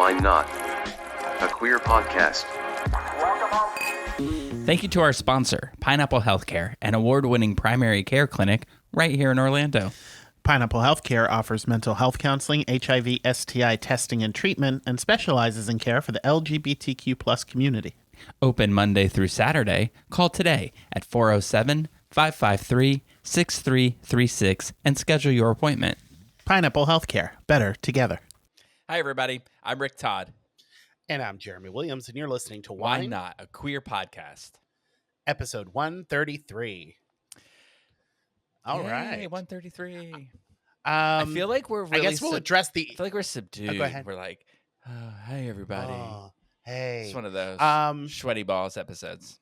Why Not? A queer podcast. Thank you to our sponsor, Pineapple Healthcare, an award-winning primary care clinic right here in Orlando. Pineapple Healthcare offers mental health counseling, HIV, STI testing and treatment, and specializes in care for the LGBTQ plus community. Open Monday through Saturday. Call today at 407-553-6336 and schedule your appointment. Pineapple Healthcare. Better together. Hi, everybody. I'm Rick Todd. And I'm Jeremy Williams, and you're listening to Why Not? A queer podcast. Episode 133. All Yay, right. 133. I feel like we're really... I guess we'll address the... I feel like we're subdued. Go ahead. We're like, hey, everybody. Oh, hey. It's one of those sweaty balls episodes.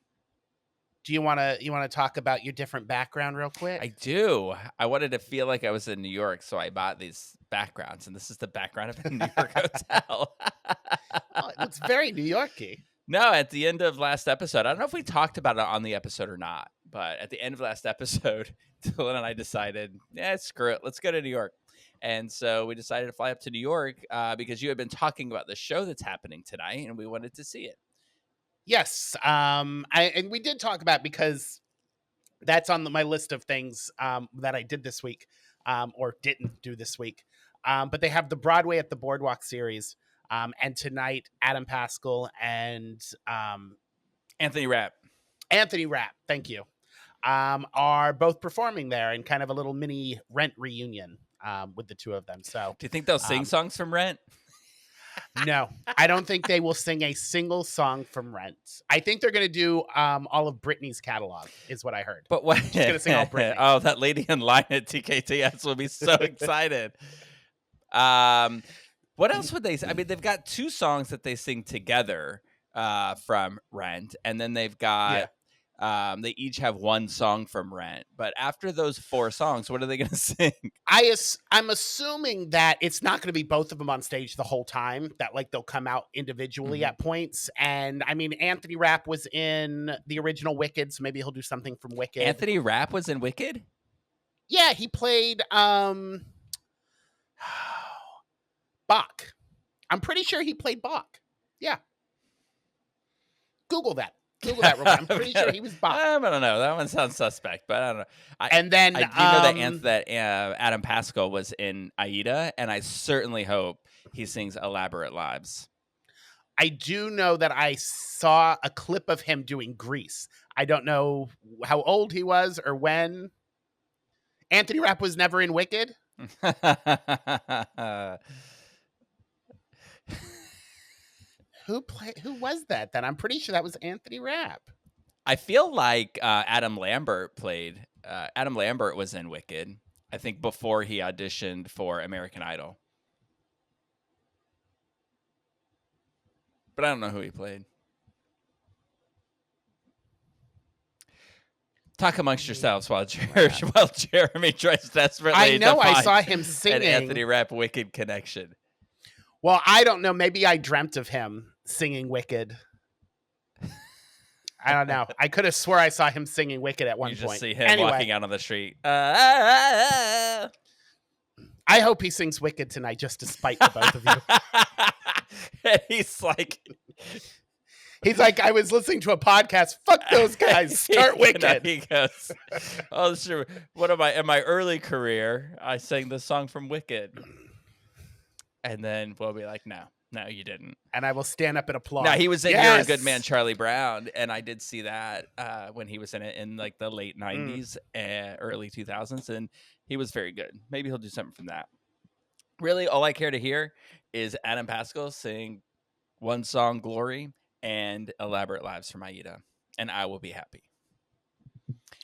Do you want to talk about your different background real quick? I do. I wanted to feel like I was in New York, so I bought these backgrounds, and this is the background of a New York hotel. Oh, it's very New York-y. No, at the end of last episode, I don't know if we talked about it on the episode or not, but at the end of last episode, Dylan and I decided, screw it, let's go to New York. And so we decided to fly up to New York because you had been talking about the show that's happening tonight, and we wanted to see it. Yes, and we did talk about, because that's on my list of things that I did this week, or didn't do this week. But they have the Broadway at the Boardwalk series, and tonight Adam Pascal and Anthony Rapp. Thank you, are both performing there in kind of a little mini Rent reunion with the two of them. So, do you think they'll sing songs from Rent? No, I don't think they will sing a single song from Rent. I think they're going to do all of Britney's catalog, is what I heard. But what? She's going to sing all Britney. Oh, that lady in line at TKTS will be so excited. What else would they say? I mean, they've got two songs that they sing together from Rent, and then they've got they each have one song from Rent. But after those four songs, what are they going to sing? I'm assuming that it's not going to be both of them on stage the whole time, that like they'll come out individually at points. And I mean, Anthony Rapp was in the original Wicked, so maybe he'll do something from Wicked. Anthony Rapp was in Wicked? Yeah, he played Bach. I'm pretty sure he played Bach. Yeah. Google that real quick. I'm pretty sure he was Bach. I don't know. That one sounds suspect, but I don't know. And then I do know that Adam Pascal was in Aida, and I certainly hope he sings Elaborate Lives. I do know that I saw a clip of him doing Grease. I don't know how old he was or when. Anthony Rapp was never in Wicked. Who was that then? I'm pretty sure that was Anthony Rapp. I feel like Adam Lambert was in Wicked, I think, before he auditioned for American Idol. But I don't know who he played. Talk amongst yourselves while Jeremy tries desperately I know, to find I saw him singing an Anthony Rapp Wicked connection. Well, I don't know. Maybe I dreamt of him singing Wicked. I don't know. I could have swore I saw him singing Wicked at one point. You just see him walking out on the street. I hope he sings Wicked tonight, just to spite the both of you. And he's like, I was listening to a podcast. Fuck those guys. Start Wicked. He goes, oh, sure. In my early career, I sang the song from Wicked. And then we'll be like, no, you didn't. And I will stand up and applaud. No, he was in You're a Good Man, Charlie Brown. And I did see that when he was in it in like the late 90s, early 2000s. And he was very good. Maybe he'll do something from that. Really, all I care to hear is Adam Pascal sing one song, Glory, and Elaborate Lives from Aida. And I will be happy.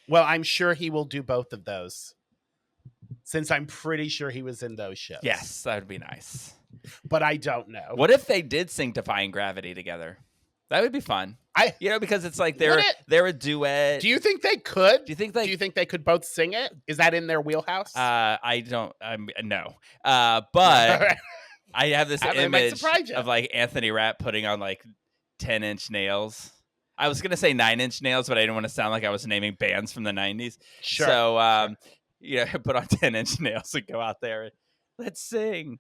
Well, I'm sure he will do both of those, since I'm pretty sure he was in those shows. Yes, that would be nice. But I don't know. What if they did sing Defying Gravity together? That would be fun. Because it's like they're a duet. Do you think they could? Do you think they could both sing it? Is that in their wheelhouse? I don't. No. But I have this image of like Anthony Rapp putting on like 10-inch nails. I was gonna say 9-inch nails, but I didn't want to sound like I was naming bands from the 90s. Sure. So put on 10-inch nails and go out there and let's sing.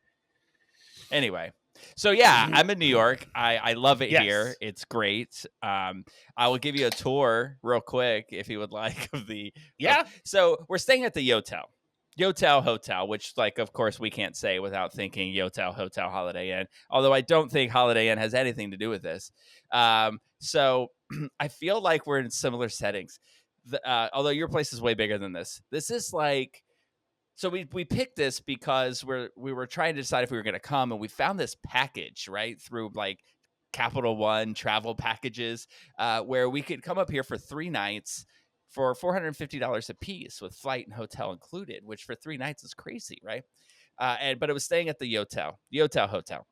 Anyway, So yeah, I'm in New York. I love it Yes. here. It's great. I will give you a tour real quick if you would like of the. Yeah. So we're staying at the Yotel Hotel, which, like, of course, we can't say without thinking Yotel Hotel Holiday Inn. Although I don't think Holiday Inn has anything to do with this. So I feel like we're in similar settings. Although your place is way bigger than this. This is like. So we picked this because we were trying to decide if we were going to come, and we found this package right through like Capital One travel packages, where we could come up here for 3 nights for $450 a piece with flight and hotel included, which for 3 nights is crazy, right? But it was staying at the Yotel Hotel.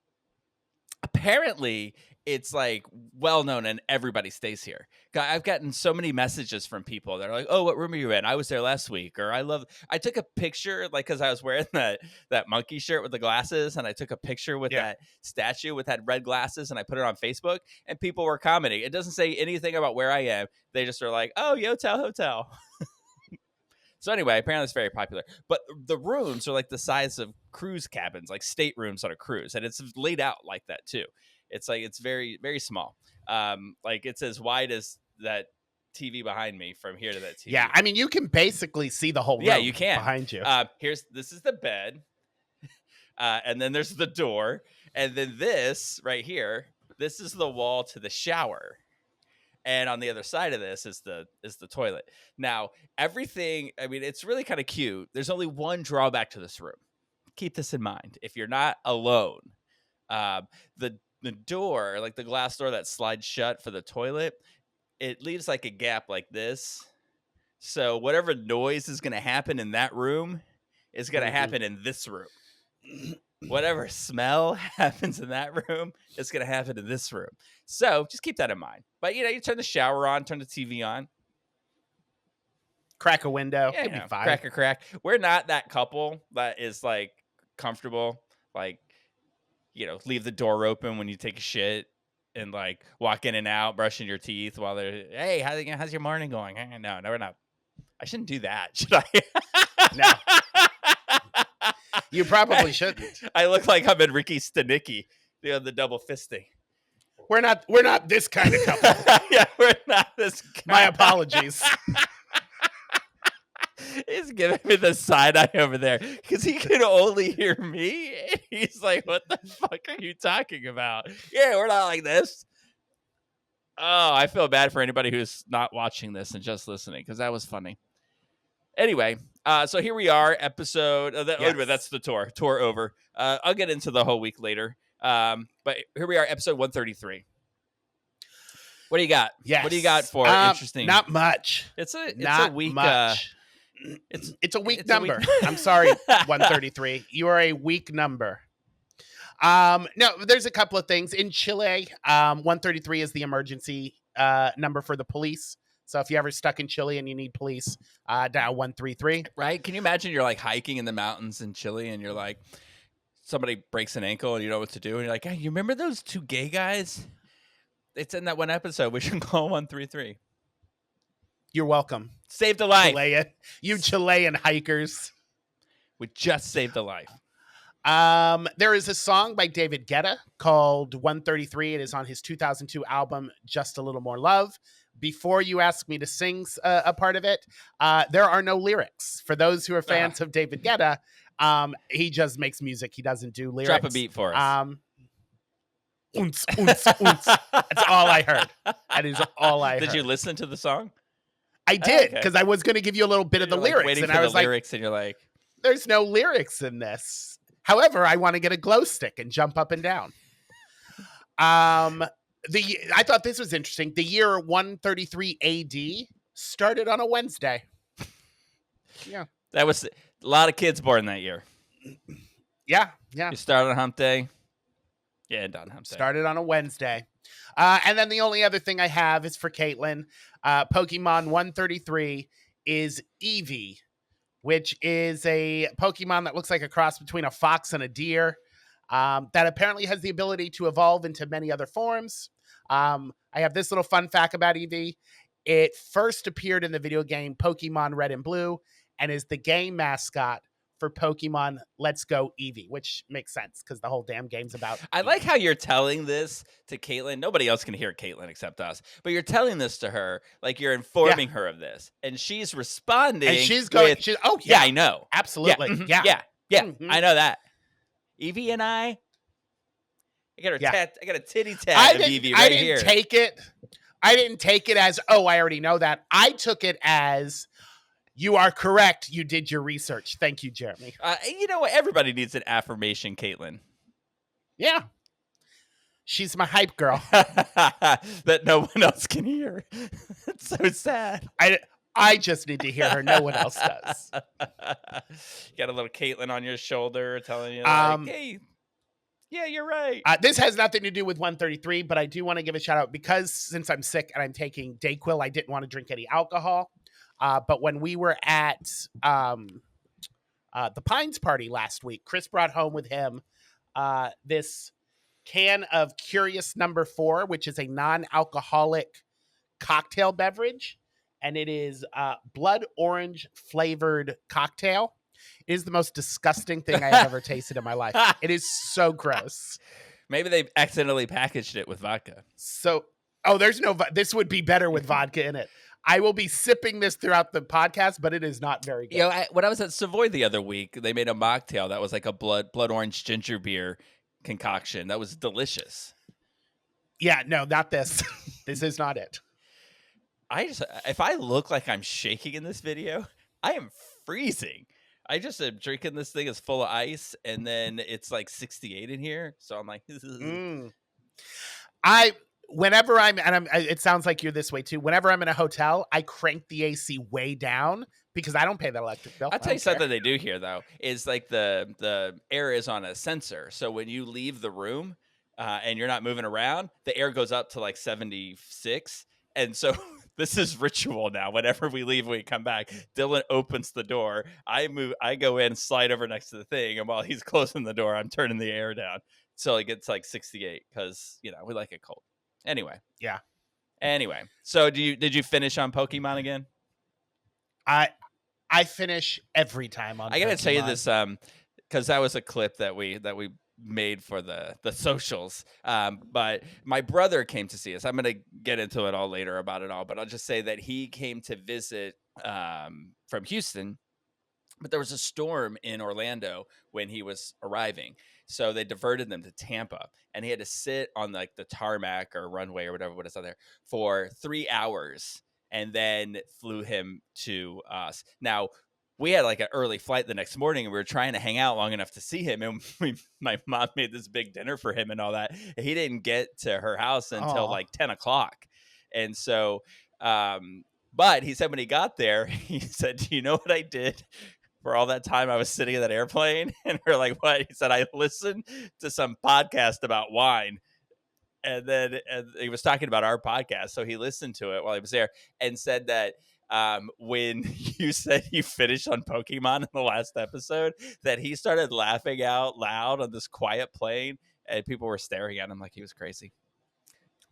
Apparently it's like well known and everybody stays here. I've gotten so many messages from people that are like, oh, what room are you in? I was there last week. Or I took a picture, like, because I was wearing that monkey shirt with the glasses, and I took a picture with that statue with that red glasses, and I put it on Facebook, and people were commenting. It doesn't say anything about where I am. They just are like, oh, Yotel Hotel. So anyway, apparently it's very popular. But the rooms are like the size of cruise cabins, like staterooms on a cruise. And it's laid out like that too. It's like, it's very, very small. Like it's as wide as that TV behind me from here to that TV. Yeah, I mean, you can basically see the whole room. Yeah, you can. Behind you. This is the bed. And then there's the door. And then this right here, this is the wall to the shower. And on the other side of this is the toilet. Now, everything, I mean, it's really kind of cute. There's only one drawback to this room. Keep this in mind. If you're not alone, the door, like the glass door that slides shut for the toilet, it leaves like a gap like this. So whatever noise is going to happen in that room is going to happen in this room. Whatever smell happens in that room is going to happen in this room. So just keep that in mind. But, you turn the shower on, turn the TV on. Crack a window. Yeah, It'd be fine. Crack. We're not that couple that is, like, comfortable. Like, leave the door open when you take a shit and, like, walk in and out, brushing your teeth while they're, hey, how's your morning going? No, we're not. I shouldn't do that, should I? No. You probably shouldn't. I look like I'm in Ricky Stenicki, the double fisting. We're not this kind of couple. Yeah, we're not this kind. My apologies. He's giving me the side eye over there because he can only hear me. And he's like, what the fuck are you talking about? Yeah, we're not like this. Oh, I feel bad for anybody who's not watching this and just listening because that was funny. Anyway, so here we are, episode. Anyway, that's the tour. Tour over. I'll get into the whole week later. But here we are, episode 133. What do you got? Yes. What do you got for interesting? Not much. It's a week. Much. It's a weak number. I'm sorry, 133. You are a weak number. No, there's a couple of things in Chile. 133 is the emergency number for the police. So if you're ever stuck in Chile and you need police, dial 133. Right? Can you imagine you're like hiking in the mountains in Chile and you're like, somebody breaks an ankle and you know what to do. And you're like, hey, you remember those 2 gay guys? It's in that one episode. We should call 133. You're welcome. Saved a life. Chilean hikers. We just saved a life. There is a song by David Guetta called 133. It is on his 2002 album, Just a Little More Love. Before you ask me to sing a part of it, there are no lyrics. For those who are fans of David Guetta, he just makes music. He doesn't do lyrics. Drop a beat for us. Unce, unce, unce. That's all I heard. That is all I heard. Did you listen to the song? I did, because I was going to give you a little bit of the lyrics. Waiting and for I was the lyrics, and you're like, there's no lyrics in this. However, I want to get a glow stick and jump up and down. I thought this was interesting. The year 133 AD started on a Wednesday. Yeah. That was a lot of kids born that year. Yeah. You started on hump day. Yeah, done hump day. Started on a Wednesday. And then the only other thing I have is for Caitlin. Pokemon 133 is Eevee, which is a Pokemon that looks like a cross between a fox and a deer, that apparently has the ability to evolve into many other forms. I have this little fun fact about Eevee. It first appeared in the video game Pokemon Red and Blue and is the game mascot for Pokemon Let's Go Eevee, which makes sense because the whole damn game's about I Eevee. like how you're telling this to Caitlin. Nobody else can hear Caitlin except us, but you're telling this to her, like you're informing her of this, and she's responding. And she's going, with, oh, yeah, yeah, I know. absolutely. Yeah. Yeah. Mhm. I know that. Evie and I got her Yeah. I got a titty tat of Evie right here. I didn't take it as, oh, I already know that. I took it as, you are correct. You did your research. Thank you, Jeremy. You know what? Everybody needs an affirmation, Caitlin. Yeah. She's my hype girl. That no one else can hear. It's so sad. I just need to hear her. No one else does. You got a little Caitlin on your shoulder telling you, like, hey, yeah, you're right. This has nothing to do with 133, but I do want to give a shout out because since I'm sick and I'm taking Dayquil, I didn't want to drink any alcohol. But when we were at the Pines party last week, Chris brought home with him this can of Curious Number 4, which is a non-alcoholic cocktail beverage. And it is blood orange flavored cocktail. It is the most disgusting thing I have ever tasted in my life. It is so gross. Maybe they accidentally packaged it with vodka. There's no, this would be better with vodka in it. I will be sipping this throughout the podcast, but it is not very good. You know, when I was at Savoy the other week, they made a mocktail that was like a blood orange ginger beer concoction. That was delicious. Yeah, no, not this. This is not it. If I look like I'm shaking in this video, I am freezing. I just am drinking this thing is full of ice, and then it's like 68 in here. So I'm like, whenever it sounds like you're this way too. Whenever I'm in a hotel, I crank the AC way down because I don't pay that electric bill. I'll tell you something they do here though is like the air is on a sensor, so when you leave the room and you're not moving around, the air goes up to like 76, and so. This is ritual now. Whenever we leave, we come back. Dylan opens the door. I go in, slide over next to the thing, and while he's closing the door, I'm turning the air down so it gets like 68 because we like it cold. Anyway, yeah. Anyway, so did you finish on Pokemon again? I finish every time on. I gotta tell you this because that was a clip that we made for the socials, but my brother came to see us. I'm gonna get into it all later about it all, but I'll just say that he came to visit from Houston, but there was a storm in Orlando when he was arriving, so they diverted them to Tampa, and he had to sit on like the tarmac or runway or whatever what is out there for 3 hours, and then flew him to us. Now we had like an early flight the next morning, and we were trying to hang out long enough to see him. And my mom made this big dinner for him and all that. He didn't get to her house until like 10 o'clock. And so, but he said when he got there, he said, do you know what I did for all that time I was sitting in that airplane? And we're like, what? He said, I listened to some podcast about wine. And then he was talking about our podcast. So he listened to it while he was there and said that, when you said you finished on Pokemon in the last episode, that he started laughing out loud on this quiet plane, and people were staring at him like he was crazy.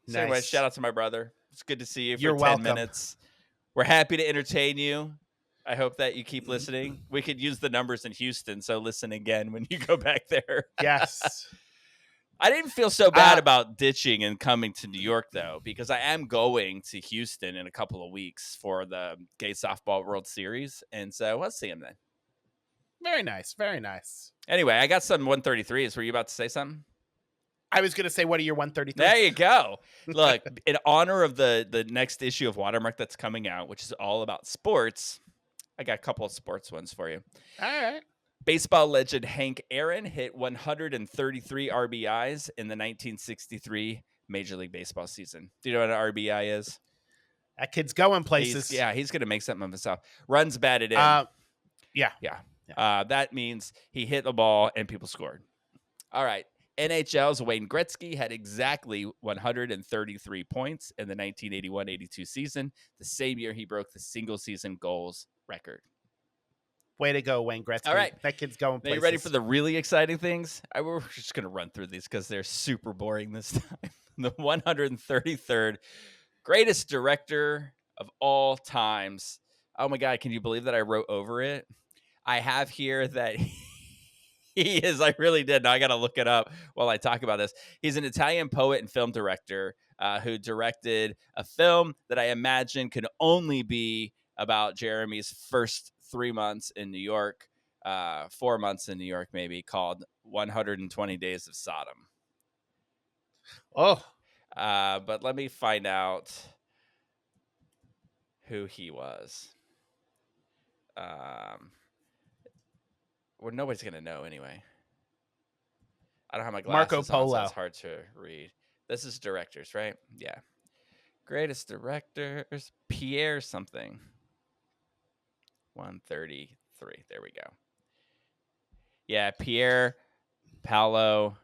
So anyway, shout out to my brother. It's good to see you for You're 10 welcome. minutes. We're happy to entertain you. I hope that you keep listening. We could use the numbers in Houston, so listen again when you go back there. Yes. I didn't feel so bad about ditching and coming to New York, though, because I am going to Houston in a couple of weeks for the Gay Softball World Series. And so let's see him then. Very nice. Very nice. Anyway, I got some 133s. Were you about to say something? I was going to say, what are your 133s? There you go. Look, in honor of the next issue of Watermark that's coming out, which is all about sports, I got a couple of sports ones for you. All right. Baseball legend Hank Aaron hit 133 RBIs in the 1963 Major League Baseball season. Do you know what an RBI is? That kid's going places. He's going to make something of himself. Runs batted in. Yeah. That means he hit the ball and people scored. All right. NHL's Wayne Gretzky had exactly 133 points in the 1981-82 season, the same year he broke the single-season goals record. Way to go, Wayne Gretzky. All right. That kid's going places. Are you ready for the really exciting things? We're just going to run through these because they're super boring this time. The 133rd greatest director of all times. Oh, my God. Can you believe that I wrote over it? I have here that he is. I really did. Now I got to look it up while I talk about this. He's an Italian poet and film director who directed a film that I imagine could only be about Jeremy's first 3 months in New York, 4 months in New York, maybe, called 120 Days of Sodom. Oh, But let me find out who he was. Well, nobody's going to know anyway. I don't have my Marco glasses on, so Polo. it's hard to read. This is directors, right? Yeah. Greatest directors, Pierre something. 133. There we go. Yeah, Pier Paolo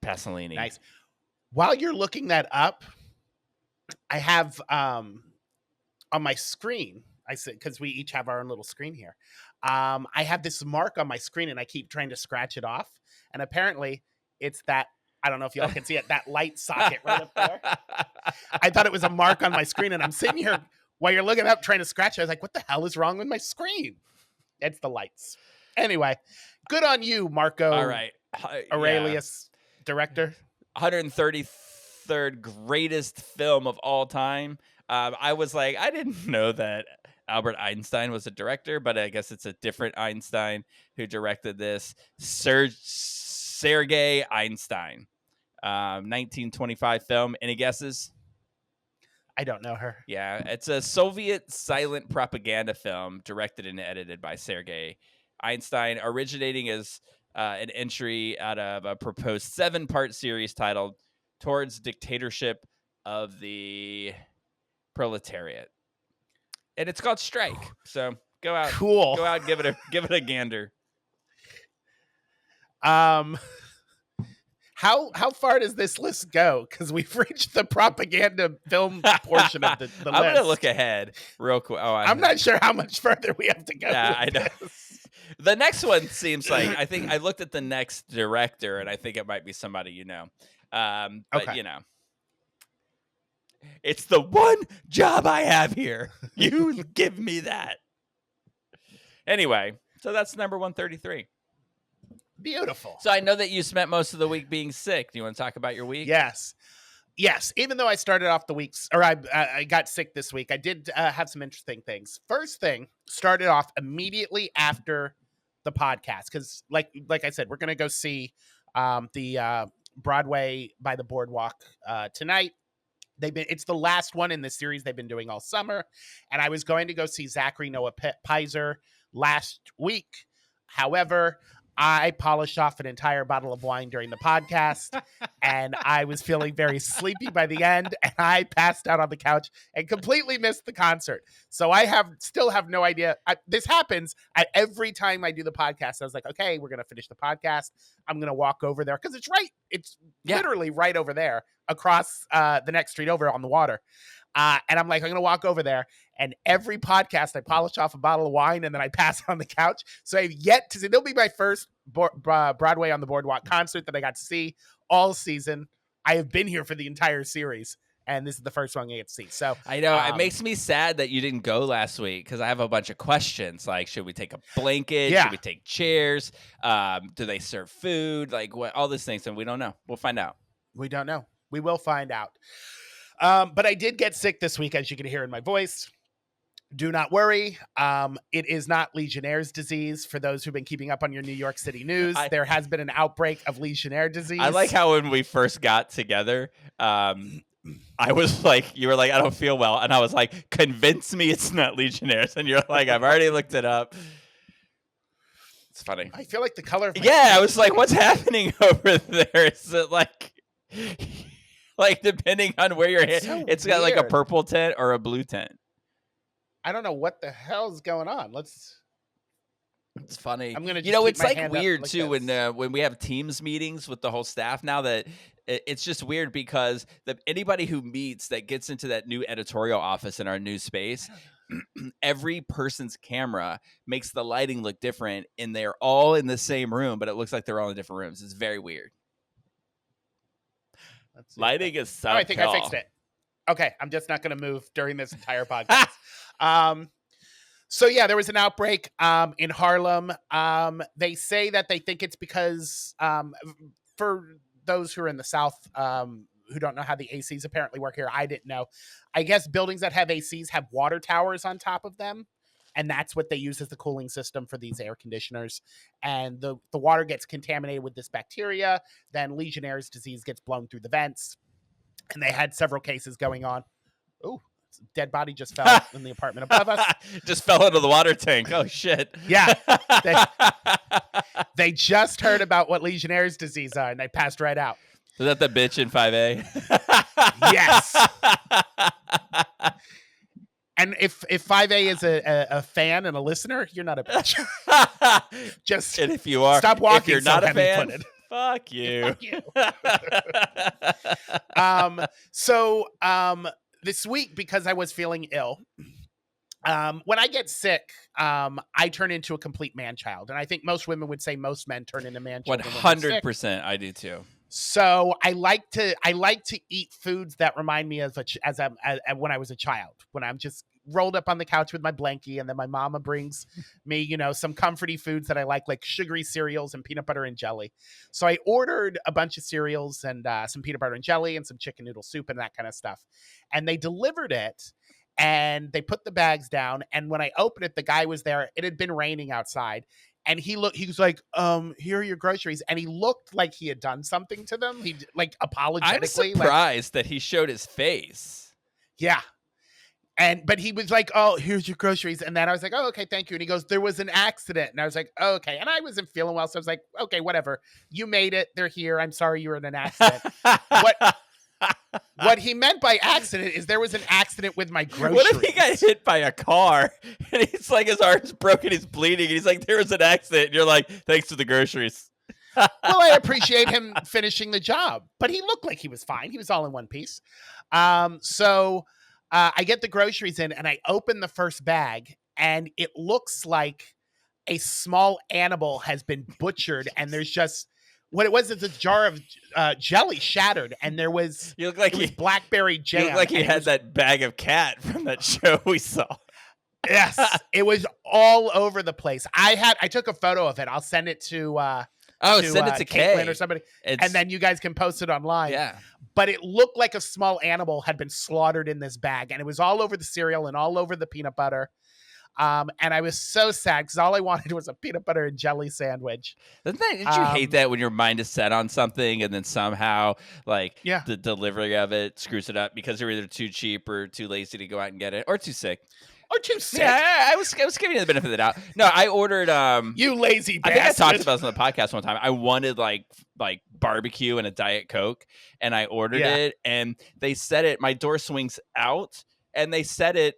Pasolini. Nice. While you're looking that up, I have on my screen, I said, because we each have our own little screen here. I have this mark on my screen and I keep trying to scratch it off. And apparently it's that, I don't know if y'all can see it, that light socket right up there. I thought it was a mark on my screen, and I'm sitting here while you're looking up trying to scratch it. I was like, what the hell is wrong with my screen? It's the lights. Anyway, good on you, Marco. All right. Aurelius, director. 133rd greatest film of all time. I was like, I didn't know that Albert Einstein was a director, but I guess it's a different Einstein who directed this. Sergei Einstein. 1925 film. Any guesses? I don't know her. Yeah, it's a Soviet silent propaganda film directed and edited by Sergei Einstein, originating as an entry out of a proposed 7-part series titled Towards Dictatorship of the Proletariat. And it's called Strike. So go out. Cool. Go out, give it a gander. How far does this list go? Because we've reached the propaganda film portion of the list. I'm gonna look ahead real quick. Oh, I'm not sure how much further we have to go. Yeah, I know. This. The next one seems like, I think I looked at the next director, and I think it might be somebody you know. But Okay. you know, it's the one job I have here. You give me that. Anyway, so that's number 133. Beautiful. So I know that you spent most of the week being sick. Do you want to talk about your week? Yes. Even though I started off the weeks, or I got sick this week, I did have some interesting things. First thing, started off immediately after the podcast because, like I said, we're gonna go see the Broadway by the Boardwalk tonight. It's the last one in the series they've been doing all summer, and I was going to go see Zachary Noah Pizer last week. However, I polished off an entire bottle of wine during the podcast, and I was feeling very sleepy by the end, and I passed out on the couch and completely missed the concert. So I still have no idea. This happens every time I do the podcast. I was like, okay, we're going to finish the podcast. I'm going to walk over there because it's literally right over there across the next street over on the water. And I'm like, I'm going to walk over there. And every podcast, I polish off a bottle of wine and then I pass it on the couch. So I've yet to see. It'll be my first Broadway on the Boardwalk concert that I got to see all season. I have been here for the entire series, and this is the first one I get to see. So I know it makes me sad that you didn't go last week because I have a bunch of questions. Like, should we take a blanket? Yeah. Should we take chairs? Do they serve food? Like, what? All these things, and we don't know. We'll find out. We don't know. We will find out. But I did get sick this week, as you can hear in my voice. Do not worry. It is not Legionnaire's disease. For those who've been keeping up on your New York City news, there has been an outbreak of Legionnaire disease. I like how when we first got together, I was like, you were like, I don't feel well. And I was like, convince me it's not Legionnaire's. And you're like, I've already looked it up. It's funny. I feel like the color of my I was like, what's happening over there? Is it like depending on where you're so it's got like a weird. purple tint or a blue tint. I don't know what the hell's going on. It's funny. I'm gonna just it's keep my like hand up weird like too this. when we have Teams meetings with the whole staff now that it's just weird because anybody who meets that gets into that new editorial office in our new space, every person's camera makes the lighting look different and they're all in the same room, but it looks like they're all in different rooms. It's very weird. Lighting is so I think I fixed it. Okay, I'm just not going to move during this entire podcast. So yeah, there was an outbreak in Harlem. They say that they think it's because for those who are in the South who don't know how the ACs apparently work here, I didn't know. I guess buildings that have ACs have water towers on top of them, and that's what they use as the cooling system for these air conditioners. And the water gets contaminated with this bacteria, then Legionnaire's disease gets blown through the vents, and they had several cases going on. Ooh, dead body just fell in the apartment above us. Just fell into the water tank. Oh shit. Yeah. They just heard about what Legionnaire's disease are, and they passed right out. Is that the bitch in 5A? Yes. And if 5A is a fan and a listener, you're not a bitch. Just and if you are, stop walking. If you're so not a fan, heavy-footed. fuck you. Fuck you. So this week, because I was feeling ill, when I get sick, I turn into a complete man-child, and I think most women would say most men turn into man-children. 100%, I do too. So I like to eat foods that remind me of when I was a child, when I'm just rolled up on the couch with my blankie, and then my mama brings me, some comforty foods that I like sugary cereals and peanut butter and jelly. So I ordered a bunch of cereals and some peanut butter and jelly and some chicken noodle soup and that kind of stuff. And they delivered it. And they put the bags down. And when I opened it, the guy was there. It had been raining outside. And he was like, here are your groceries. And he looked like he had done something to them. He apologetically. I'm surprised that he showed his face. Yeah. But he was like, oh, here's your groceries. And then I was like, oh, okay, thank you. And he goes, there was an accident. And I was like, oh, okay. And I wasn't feeling well. So I was like, okay, whatever. You made it. They're here. I'm sorry you were in an accident. What he meant by accident is there was an accident with my groceries. What if he got hit by a car and he's like, his arm's broken, he's bleeding, and he's like, there was an accident. And you're like, thanks for the groceries. Well, I appreciate him finishing the job, but he looked like he was fine. He was all in one piece. So I get the groceries in and I open the first bag, and it looks like a small animal has been butchered, and there's just what it was is a jar of jelly shattered, and there was blackberry jam. You look like he had that bag of cat from that show we saw. Yes, it was all over the place. I took a photo of it. I'll send it to send it to Caitlin or somebody, and then you guys can post it online. Yeah. But it looked like a small animal had been slaughtered in this bag, and it was all over the cereal and all over the peanut butter. And I was so sad because all I wanted was a peanut butter and jelly sandwich. Didn't you hate that when your mind is set on something and then somehow the delivery of it screws it up because you're either too cheap or too lazy to go out and get it, or too sick? Or too sick. Yeah, I was giving you the benefit of the doubt. No, I ordered you lazy bastard. I think I talked about this on the podcast one time. I wanted like barbecue and a Diet Coke, and I ordered it, and they set it, my door swings out, and they set it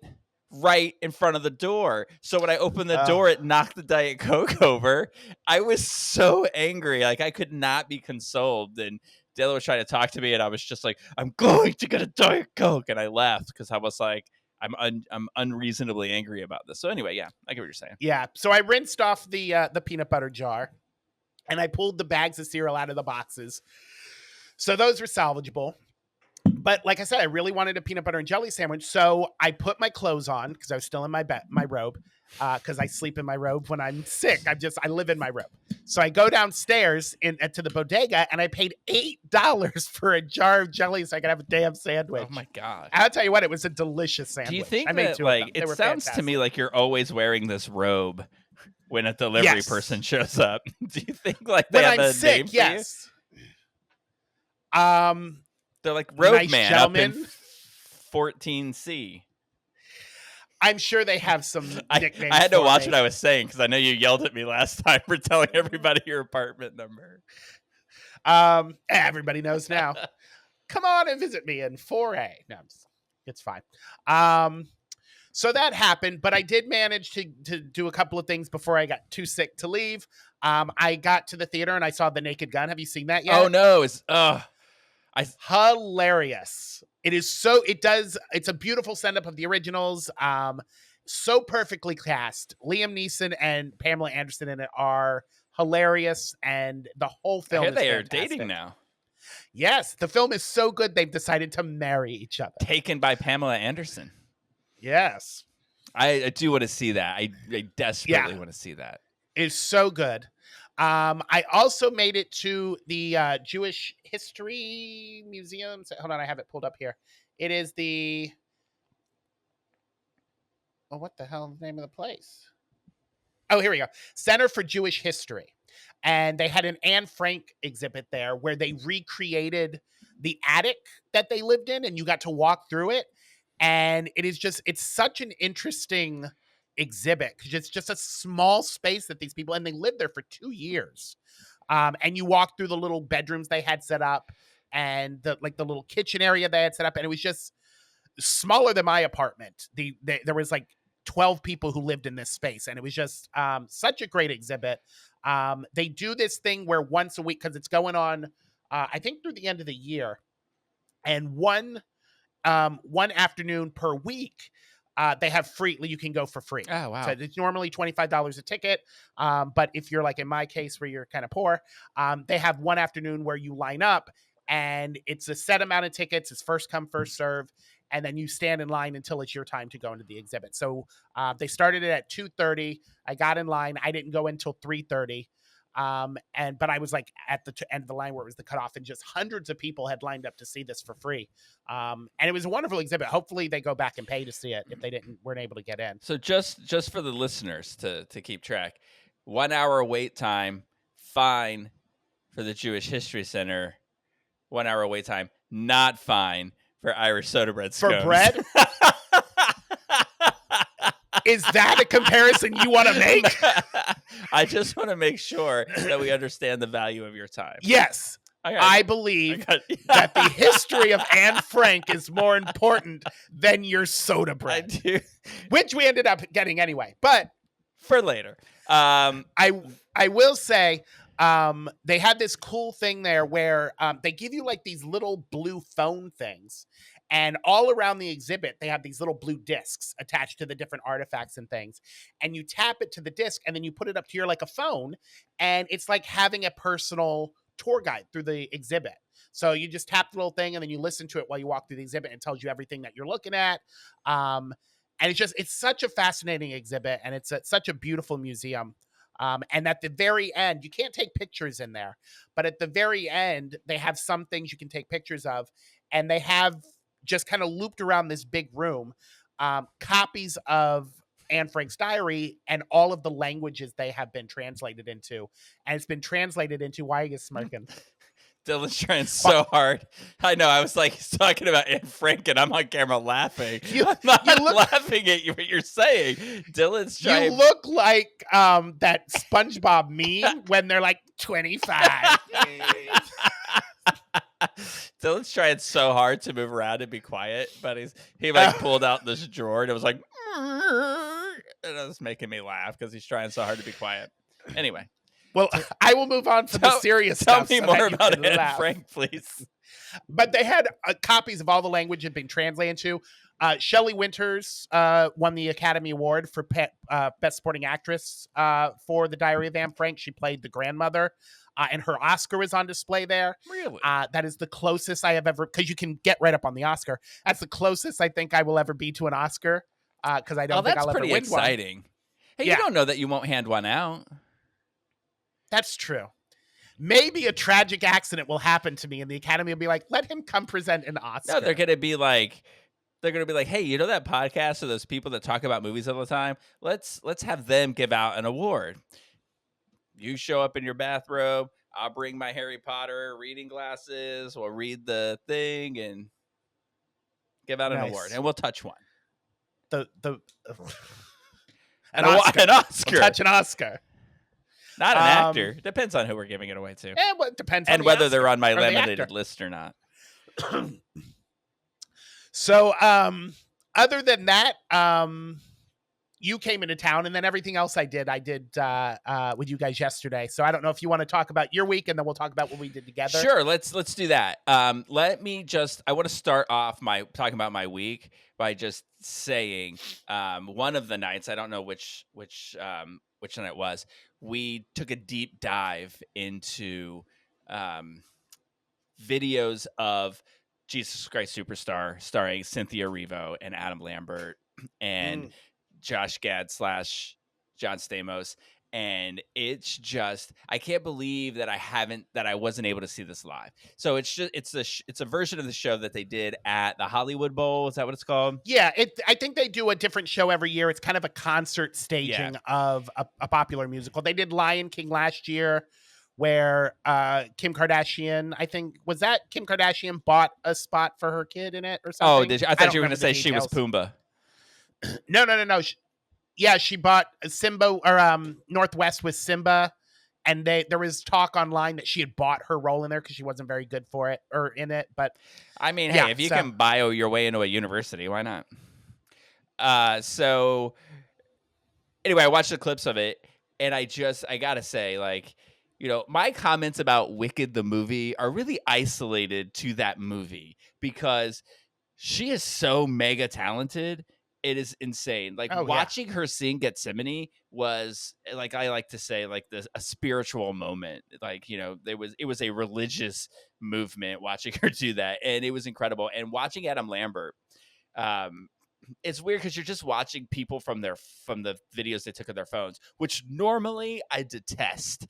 right in front of the door. So when I opened the door, it knocked the Diet Coke over. I was so angry. Like, I could not be consoled. And Dale was trying to talk to me, and I was just like, I'm going to get a Diet Coke. And I left because I was like, I'm unreasonably angry about this. So anyway, yeah, I get what you're saying. Yeah. So I rinsed off the peanut butter jar, and I pulled the bags of cereal out of the boxes. So those were salvageable. But like I said, I really wanted a peanut butter and jelly sandwich. So I put my clothes on because I was still in my robe, because I sleep in my robe when I'm sick. I live in my robe. So I go downstairs to the bodega, and I paid $8 for a jar of jelly so I could have a damn sandwich. Oh my God. I'll tell you what, it was a delicious sandwich. Do you think I made that, two of them. They it were sounds fantastic. to me like you're always wearing this robe when a delivery person shows up? Do you think they when have I'm a sick, name for yes. you? They're like Road Nice Man gentleman. up in 14C. I'm sure they have some nicknames. I had to watch me. what I was saying because I know you yelled at me last time for telling everybody your apartment number. Everybody knows now. Come on and visit me in 4A. No, it's fine. So that happened, but I did manage to do a couple of things before I got too sick to leave. I got to the theater and I saw The Naked Gun. Have you seen that yet? Oh no, hilarious. It's a beautiful send-up of the originals. So perfectly cast. Liam Neeson and Pamela Anderson in it are hilarious, and the whole film I hear is they fantastic. are dating now. Yes, the film is so good they've decided to marry each other. Taken by Pamela Anderson. Yes. I do want to see that. I desperately Yeah. want to see that. It's so good. I also made it to the Jewish History Museum. Hold on, I have it pulled up here. It is the what the hell is the name of the place? Oh, here we go. Center for Jewish History. And they had an Anne Frank exhibit there where they recreated the attic that they lived in, and you got to walk through it. And it's such an interesting exhibit because it's just a small space that these people, and they lived there for 2 years. And you walk through the little bedrooms they had set up and the little kitchen area they had set up. And it was just smaller than my apartment. There was like 12 people who lived in this space, and it was just such a great exhibit. They do this thing where once a week, because it's going on, I think through the end of the year, and one afternoon per week, they have free. You can go for free. Oh, wow. So it's normally $25 a ticket, but if you're like in my case where you're kind of poor, they have one afternoon where you line up, and it's a set amount of tickets. It's first come, first serve. And then you stand in line until it's your time to go into the exhibit. So they started it at 2:30. I got in line. I didn't go until 3:30. But I was like at the end of the line where it was the cutoff, and just hundreds of people had lined up to see this for free. And it was a wonderful exhibit. Hopefully they go back and pay to see it if they weren't able to get in. So just for the listeners to keep track, 1 hour wait time, fine for the Jewish History Center. 1 hour wait time, not fine for Irish soda bread scones. For bread? Is that a comparison you want to make? I just want to make sure that we understand the value of your time. Yes. I believe that the history of Anne Frank is more important than your soda bread. I do. Which we ended up getting anyway. But for later. I will say they had this cool thing there where they give you like these little blue phone things. And all around the exhibit, they have these little blue discs attached to the different artifacts and things. And you tap it to the disc, and then you put it up to your like a phone. And it's like having a personal tour guide through the exhibit. So you just tap the little thing, and then you listen to it while you walk through the exhibit, and it tells you everything that you're looking at. And it's such a fascinating exhibit, and it's such a beautiful museum. And at the very end, you can't take pictures in there, but at the very end, they have some things you can take pictures of, and they have just kind of looped around this big room, copies of Anne Frank's diary and all of the languages they have been translated into. And it's been translated into, why are you smirking? Dylan's trying so hard. I know. I was like, he's talking about Anne Frank, and I'm on camera laughing. I'm not laughing at you, what you're saying. Dylan's trying. You look like that SpongeBob meme when they're like 25. Dylan's trying so hard to move around and be quiet, but he pulled out this drawer, and it was like, and it was making me laugh because he's trying so hard to be quiet. Anyway. Well, I will move on to the serious stuff. Tell me more about Anne Frank, please. But they had copies of all the language had been translated to. Shelley Winters won the Academy Award for Best Supporting Actress for The Diary of Anne Frank. She played the grandmother, and her Oscar is on display there. Really? That is the closest I have ever, because you can get right up on the Oscar. That's the closest I think I will ever be to an Oscar, because I don't think I'll ever win one. That's pretty exciting. Hey, you don't know that you won't hand one out. That's true. Maybe a tragic accident will happen to me, and the Academy will be like, let him come present an Oscar. No, they're going to be like, hey, you know that podcast of those people that talk about movies all the time? Let's have them give out an award. You show up in your bathrobe. I'll bring my Harry Potter reading glasses. We'll read the thing and give out an award, and we'll touch one. An Oscar. We'll touch an Oscar. Not an actor. Depends on who we're giving it away to. Well, it depends on and whether they're on my or laminated list or not. So, other than that, you came into town, and then everything else I did with you guys yesterday. So I don't know if you want to talk about your week, and then we'll talk about what we did together. Sure, let's do that. I want to start off talking about my week by just saying one of the nights, I don't know which night it was, we took a deep dive into videos of Jesus Christ Superstar starring Cynthia Erivo and Adam Lambert, and Josh Gad / John Stamos. And it's just, I can't believe that I wasn't able to see this live. So it's a version of the show that they did at the Hollywood Bowl. Is that what it's called? Yeah, I think they do a different show every year. It's kind of a concert staging of a popular musical. They did Lion King last year, where Kim Kardashian, I think, was that Kim Kardashian bought a spot for her kid in it or something? Oh, did you? I thought you were going to say she was Pumbaa. No. Yeah, she bought Simba, or Northwest with Simba, and there was talk online that she had bought her role in there because she wasn't very good for it or in it. But I mean, hey, if you can bio your way into a university, why not? So anyway, I watched the clips of it, and I gotta say, like, my comments about Wicked the movie are really isolated to that movie because she is so mega talented. It is insane. Like, watching her sing Gethsemane was, like, I like to say, like, a spiritual moment. Like, it was a religious movement watching her do that, and it was incredible. And watching Adam Lambert, it's weird because you're just watching people from the videos they took of their phones, which normally I detest,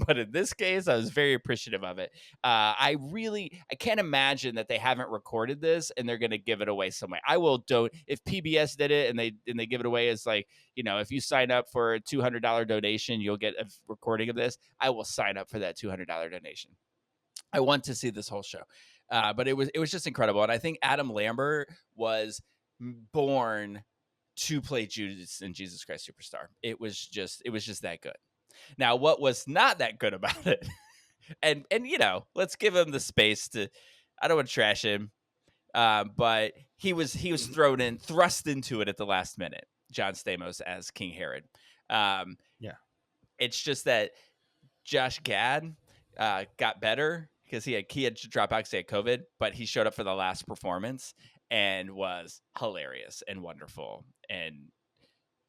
but in this case I was very appreciative of it. I can't imagine that they haven't recorded this and they're going to give it away some way. I will if PBS did it and they give it away as, like, if you sign up for a $200 donation, you'll get a recording of this. I will sign up for that $200 donation. I want to see this whole show. But it was just incredible. And I think Adam Lambert was born to play Judas in Jesus Christ Superstar. It was just that good. Now, what was not that good about it, and let's give him the space to, I don't want to trash him, but he was thrust into it at the last minute. John Stamos as King Herod. It's just that Josh Gad got better because he had to drop out because he had COVID, but he showed up for the last performance and was hilarious and wonderful and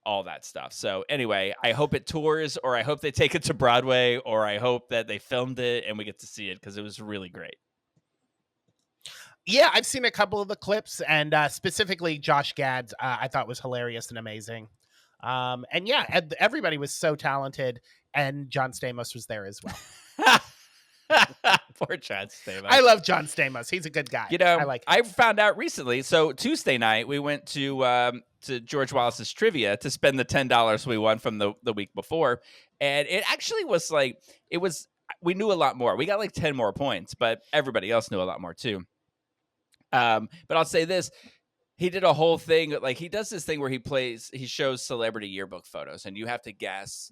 all that stuff. So anyway, I hope it tours, or I hope they take it to Broadway, or I hope that they filmed it and we get to see it because it was really great. Yeah, I've seen a couple of the clips, and specifically Josh Gad's I thought was hilarious and amazing. And yeah, everybody was so talented, and John Stamos was there as well. Poor John Stamos. I love John Stamos. He's a good guy. I like him. I found out recently. So Tuesday night we went to George Wallace's trivia to spend the $10 we won from the week before, and it actually was like we knew a lot more. We got like 10 more points, but everybody else knew a lot more too. But I'll say this. He did a whole thing, like he does this thing where he shows celebrity yearbook photos, and you have to guess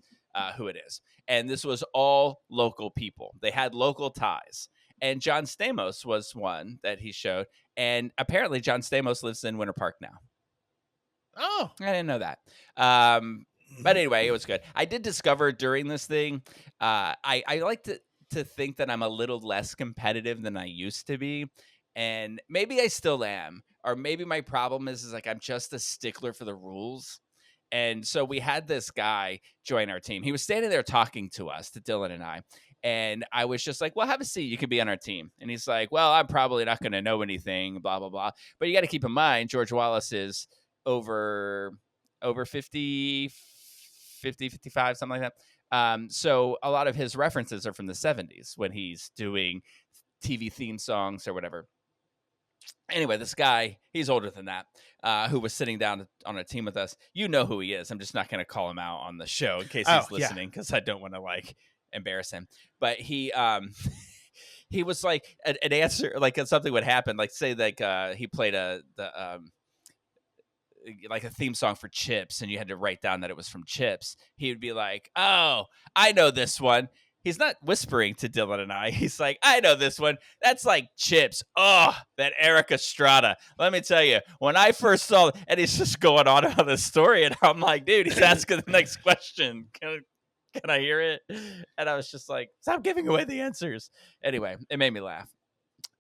who it is. And this was all local people. They had local ties. And John Stamos was one that he showed. And apparently John Stamos lives in Winter Park now. Oh. I didn't know that. But anyway, it was good. I did discover during this thing, I like to think that I'm a little less competitive than I used to be. And maybe I still am. Or maybe my problem is like I'm just a stickler for the rules. And so we had this guy join our team. He was standing there talking to us, to Dylan and I. And I was just like, well, have a seat. You can be on our team. And he's like, well, I'm probably not going to know anything, blah, blah, blah. But you got to keep in mind, George Wallace is over 50, 55, something like that. So a lot of his references are from the 70s when he's doing TV theme songs or whatever. Anyway, this guy, he's older than that, who was sitting down on a team with us. You know who he is. I'm just not going to call him out on the show in case he's listening, because I don't want to like embarrass him. But he was like an answer, like something would happen, like say like he played like a theme song for Chips, and you had to write down that it was from Chips. He would be like, "Oh, I know this one." He's not whispering to Dylan and I. He's like, I know this one. That's like Chips. Oh, that Eric Estrada. Let me tell you, when I first saw it, and he's just going on about the story, and I'm like, dude, he's asking the next question. Can I hear it? And I was just like, stop giving away the answers. Anyway, it made me laugh.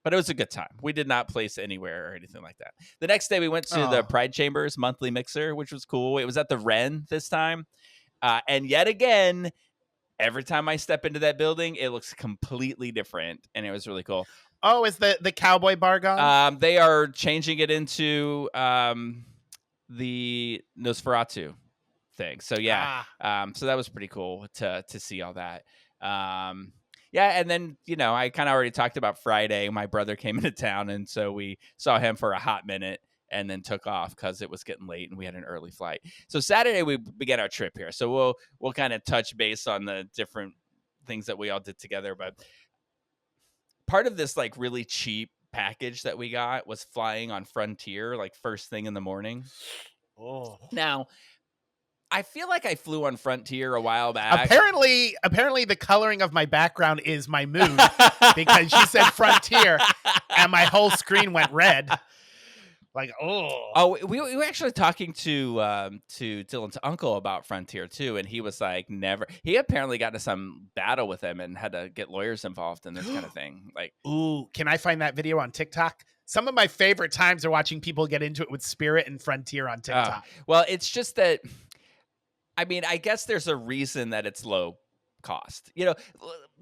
But it was a good time. We did not place anywhere or anything like that. The next day, we went to the Pride Chambers monthly mixer, which was cool. It was at the Wren this time. And yet again, every time I step into that building, it looks completely different, and it was really cool. Oh, is the Cowboy Bar gone? They are changing it into the Nosferatu thing. So yeah, so that was pretty cool to see all that. Yeah, and then I kind of already talked about Friday. My brother came into town, and so we saw him for a hot minute, and then took off because it was getting late and we had an early flight. So Saturday we began our trip here. So we'll kind of touch base on the different things that we all did together. But part of this like really cheap package that we got was flying on Frontier like first thing in the morning. Oh. Now, I feel like I flew on Frontier a while back. Apparently the coloring of my background is my mood because you said Frontier and my whole screen went red. Like, we were actually talking to Dylan's uncle about Frontier too, and he was like, never. He apparently got into some battle with him and had to get lawyers involved in this kind of thing. Like, ooh, can I find that video on TikTok? Some of my favorite times are watching people get into it with Spirit and Frontier on TikTok. Well, it's just that. I mean, I guess there's a reason that it's low cost.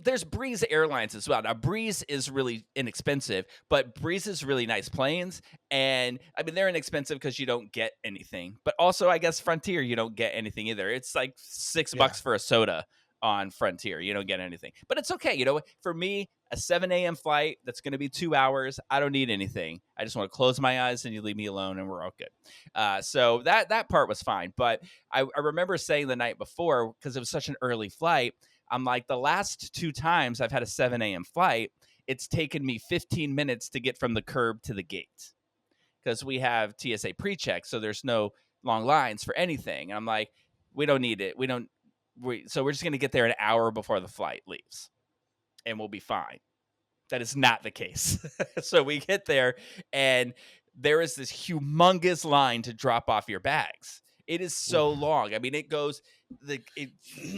There's Breeze Airlines as well. Now, Breeze is really inexpensive, but Breeze is really nice planes. And I mean, they're inexpensive because you don't get anything. But also, I guess Frontier, you don't get anything either. It's like $6 for a soda on Frontier. You don't get anything. But it's okay. For me, a 7 a.m. flight that's going to be 2 hours, I don't need anything. I just want to close my eyes and you leave me alone and we're all good. So that part was fine. But I remember saying the night before, because it was such an early flight, I'm like, the last 2 times I've had a 7 a.m. flight, it's taken me 15 minutes to get from the curb to the gate because we have TSA pre-check. So there's no long lines for anything. And I'm like, we don't need it. So we're just going to get there an hour before the flight leaves and we'll be fine. That is not the case. So we get there and there is this humongous line to drop off your bags. It is so long. I mean, it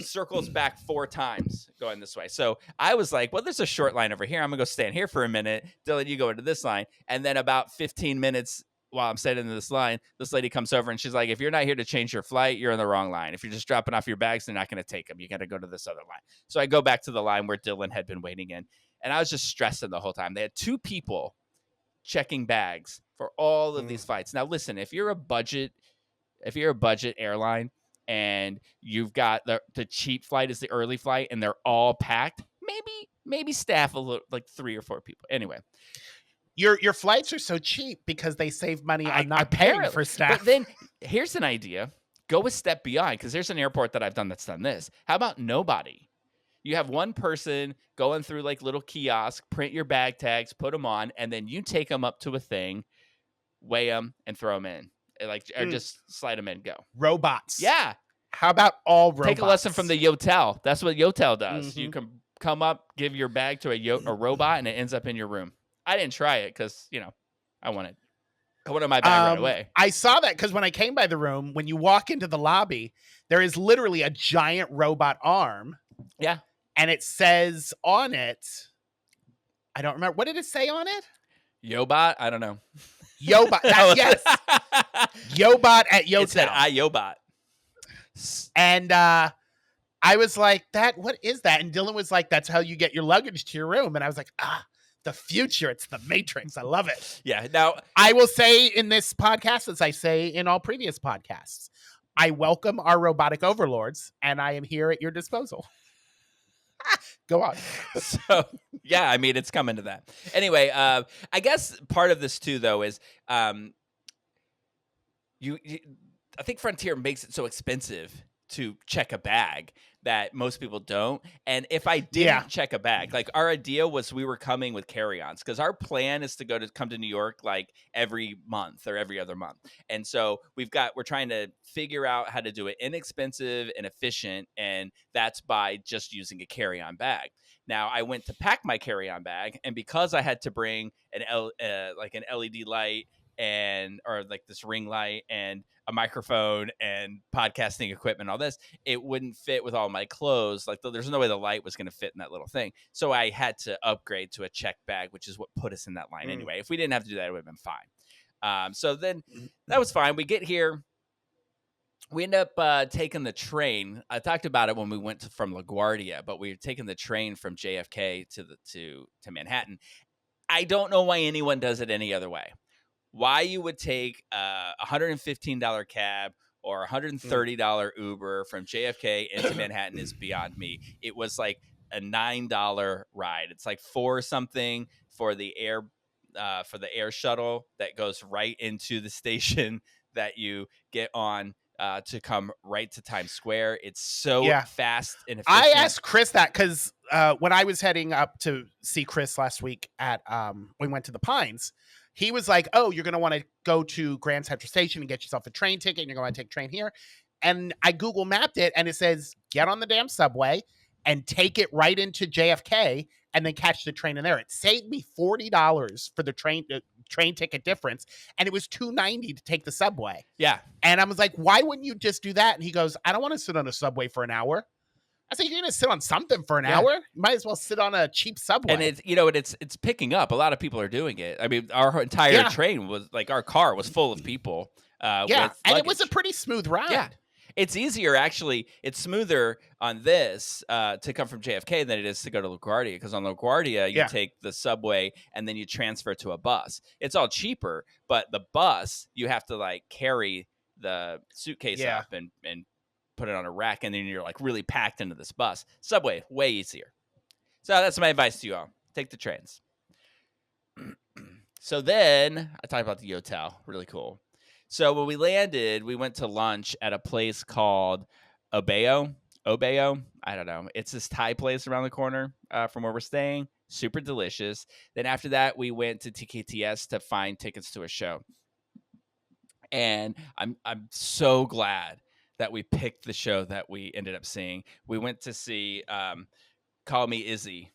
circles back 4 times going this way. So I was like, well, there's a short line over here. I'm going to go stand here for a minute. Dylan, you go into this line. And then about 15 minutes while I'm standing in this line, this lady comes over and she's like, if you're not here to change your flight, you're in the wrong line. If you're just dropping off your bags, they're not going to take them. You got to go to this other line. So I go back to the line where Dylan had been waiting in. And I was just stressing the whole time. They had 2 people checking bags for all of these flights. Now, listen, if you're a budget airline and you've got the cheap flight is the early flight and they're all packed, maybe staff a little, like 3 or 4 people. Anyway, your flights are so cheap because they save money on not paying for staff. But then here's an idea: go a step beyond, because there's an airport that I've done that's done this. How about nobody? You have one person going through like little kiosk, print your bag tags, put them on, and then you take them up to a thing, weigh them, and throw them in. Or just slide them in, go. Robots. Yeah. How about all robots? Take a lesson from the Yotel. That's what Yotel does. Mm-hmm. You can come up, give your bag to a robot, and it ends up in your room. I didn't try it because, I wanted my bag right away. I saw that because when I came by the room, when you walk into the lobby, there is literally a giant robot arm. Yeah. And it says on it, I don't remember. What did it say on it? Yobot? I don't know. Yobot. Yes. Yobot at Yotel. It said iYobot. And I was like, what is that? And Dylan was like, that's how you get your luggage to your room. And I was like, the future. It's the Matrix. I love it. Yeah. Now, I will say in this podcast, as I say in all previous podcasts, I welcome our robotic overlords, and I am here at your disposal. Go on. So, yeah, I mean, it's coming to that. Anyway, I guess part of this, too, though, is I think Frontier makes it so expensive to check a bag that most people don't. And if I didn't check a bag, like our idea was we were coming with carry-ons because our plan is to come to New York like every month or every other month. And so we're trying to figure out how to do it inexpensive and efficient. And that's by just using a carry-on bag. Now I went to pack my carry-on bag, and because I had to bring an LED light or like this ring light and a microphone and podcasting equipment, all this, it wouldn't fit with all my clothes. Like there's no way the light was going to fit in that little thing. So I had to upgrade to a check bag, which is what put us in that line anyway. If we didn't have to do that, it would have been fine. So then that was fine. We get here. We end up taking the train. I talked about it when we went from LaGuardia, but we were taking the train from JFK to Manhattan. I don't know why anyone does it any other way. Why you would take a $115 cab or $130 Uber from JFK into Manhattan is beyond me. It was like a $9 ride. It's like four something for the air shuttle that goes right into the station that you get on to come right to Times Square. It's so fast and efficient. I asked Chris that because when I was heading up to see Chris last week at we went to the Pines, he was like, "Oh, you're gonna want to go to Grand Central Station and get yourself a train ticket, and you're gonna want to take a train here." And I Google mapped it, and it says, "Get on the damn subway and take it right into JFK, and then catch the train in there." It saved me $40 for the train ticket difference, and it was $2.90 to take the subway. Yeah. And I was like, "Why wouldn't you just do that?" And he goes, "I don't want to sit on a subway for an hour." I said, "You're gonna sit on something for an hour? You might as well sit on a cheap subway." And it's picking up. A lot of people are doing it. I mean, our entire train was like, our car was full of people. And it was a pretty smooth ride. Yeah. It's easier, actually. It's smoother on this to come from JFK than it is to go to LaGuardia, because on LaGuardia, you take the subway and then you transfer to a bus. It's all cheaper, but the bus, you have to like carry the suitcase up and put it on a rack, and then you're like really packed into this bus. Subway, way easier. So that's my advice to you all. Take the trains. So then I talked about the Yotel. Really cool. So when we landed, we went to lunch at a place called Obeo. I don't know. It's this Thai place around the corner from where we're staying. Super delicious. Then after that, we went to TKTS to find tickets to a show. And I'm so glad that we picked the show that we ended up seeing. We went to see Call Me Izzy.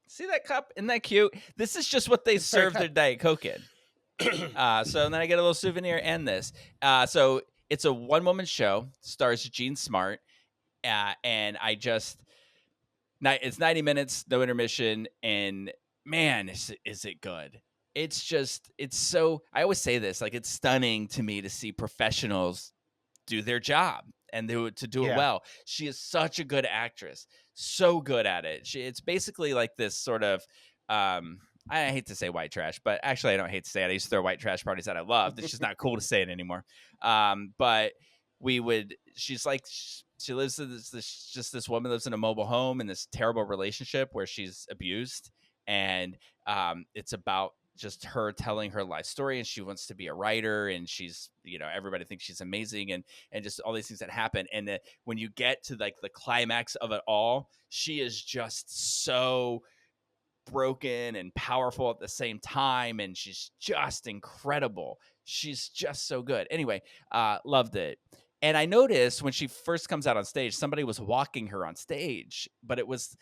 See that cup? Isn't that cute? This is just what they serve their Diet Coke in. So then I get a little souvenir and this. So it's a one-woman show. Stars Gene Smart. And it's 90 minutes, no intermission. And man, is it good. It's so, I always say this, like, it's stunning to me to see professionals do their job and to do it well. She is such a good actress, so good at it. It's basically like this sort of, I hate to say white trash, but actually I don't hate to say it. I used to throw white trash parties that I loved. It's just not cool to say it anymore. But she's like, she lives in this woman lives in a mobile home in this terrible relationship where she's abused. And it's about just her telling her life story, and she wants to be a writer, and she's, everybody thinks she's amazing, and just all these things that happen. And when you get to like the climax of it all, she is just so broken and powerful at the same time, and she's just incredible. She's just so good. Anyway, loved it. And I noticed when she first comes out on stage, somebody was walking her on stage, but it was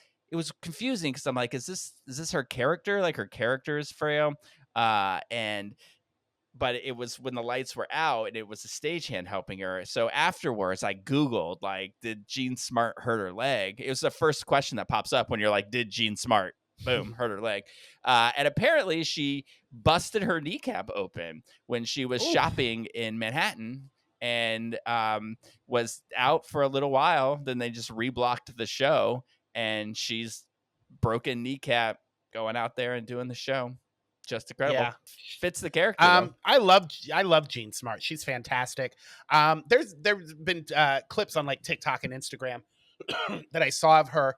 confusing because I'm like, is this her character? Like, her character is frail. But it was when the lights were out and it was a stagehand helping her. So afterwards I Googled, like, did Gene Smart hurt her leg? It was the first question that pops up when you're like, did Gene Smart, boom, hurt her leg? And apparently she busted her kneecap open when she was shopping in Manhattan, and was out for a little while. Then they just reblocked the show, and she's broken kneecap going out there and doing the show. Just incredible. Yeah. Fits the character. I love Gene Smart. She's fantastic. There's been clips on like TikTok and Instagram that I saw of her,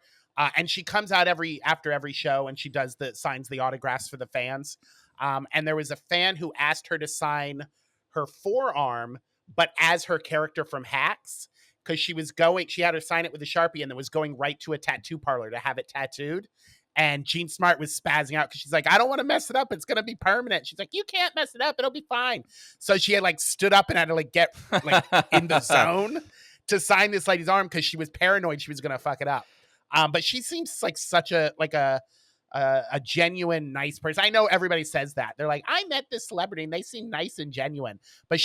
and she comes out after every show, and she signs the autographs for the fans. And there was a fan who asked her to sign her forearm, but as her character from Hacks, because she had her sign it with a Sharpie, and then was going right to a tattoo parlor to have it tattooed. And Gene Smart was spazzing out because she's like, I don't want to mess it up. It's going to be permanent. She's like, you can't mess it up. It'll be fine. So she had like stood up and had to like get like in the zone to sign this lady's arm because she was paranoid she was going to fuck it up. But she seems like such a genuine, nice person. I know everybody says that. They're like, I met this celebrity and they seem nice and genuine. But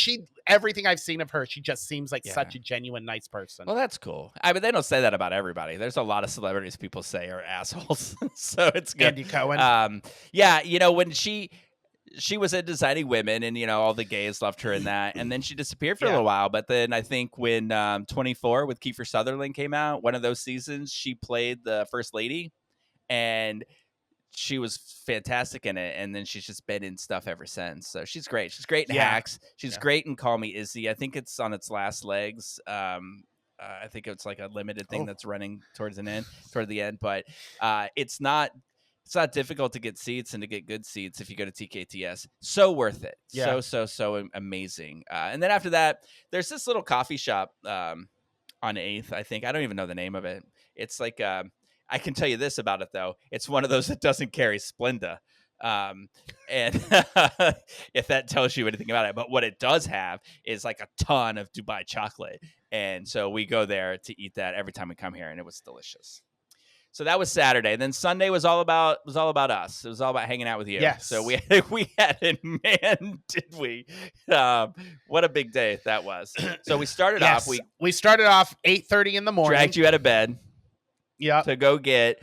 everything I've seen of her, she just seems like such a genuine, nice person. Well, that's cool. I mean, they don't say that about everybody. There's a lot of celebrities people say are assholes. So it's good. Andy Cohen. When she was in Designing Women, and, all the gays loved her in that. And then she disappeared for a little while. But then I think when 24 with Kiefer Sutherland came out, one of those seasons, she played the first lady. And she was fantastic in it, and then she's just been in stuff ever since. So she's great. She's great in Yeah. Hacks. She's Yeah. great in Call Me Izzy. I think it's on its last legs. I think it's like a limited thing that's running toward the end. But it's not difficult to get seats and to get good seats if you go to TKTS. So worth it. Yeah. So amazing. And then after that, there's this little coffee shop on 8th, I think. I don't even know the name of it. It's like I can tell you this about it, though. It's one of those that doesn't carry Splenda. And if that tells you anything about it. But what it does have is like a ton of Dubai chocolate. And so we go there to eat that every time we come here, and it was delicious. So that was Saturday. Then Sunday was all about us. It was all about hanging out with you. Yes. So we had it, man, did we? What a big day that was. So we started off. We started off 8:30 in the morning. Dragged you out of bed. Yeah. To go get.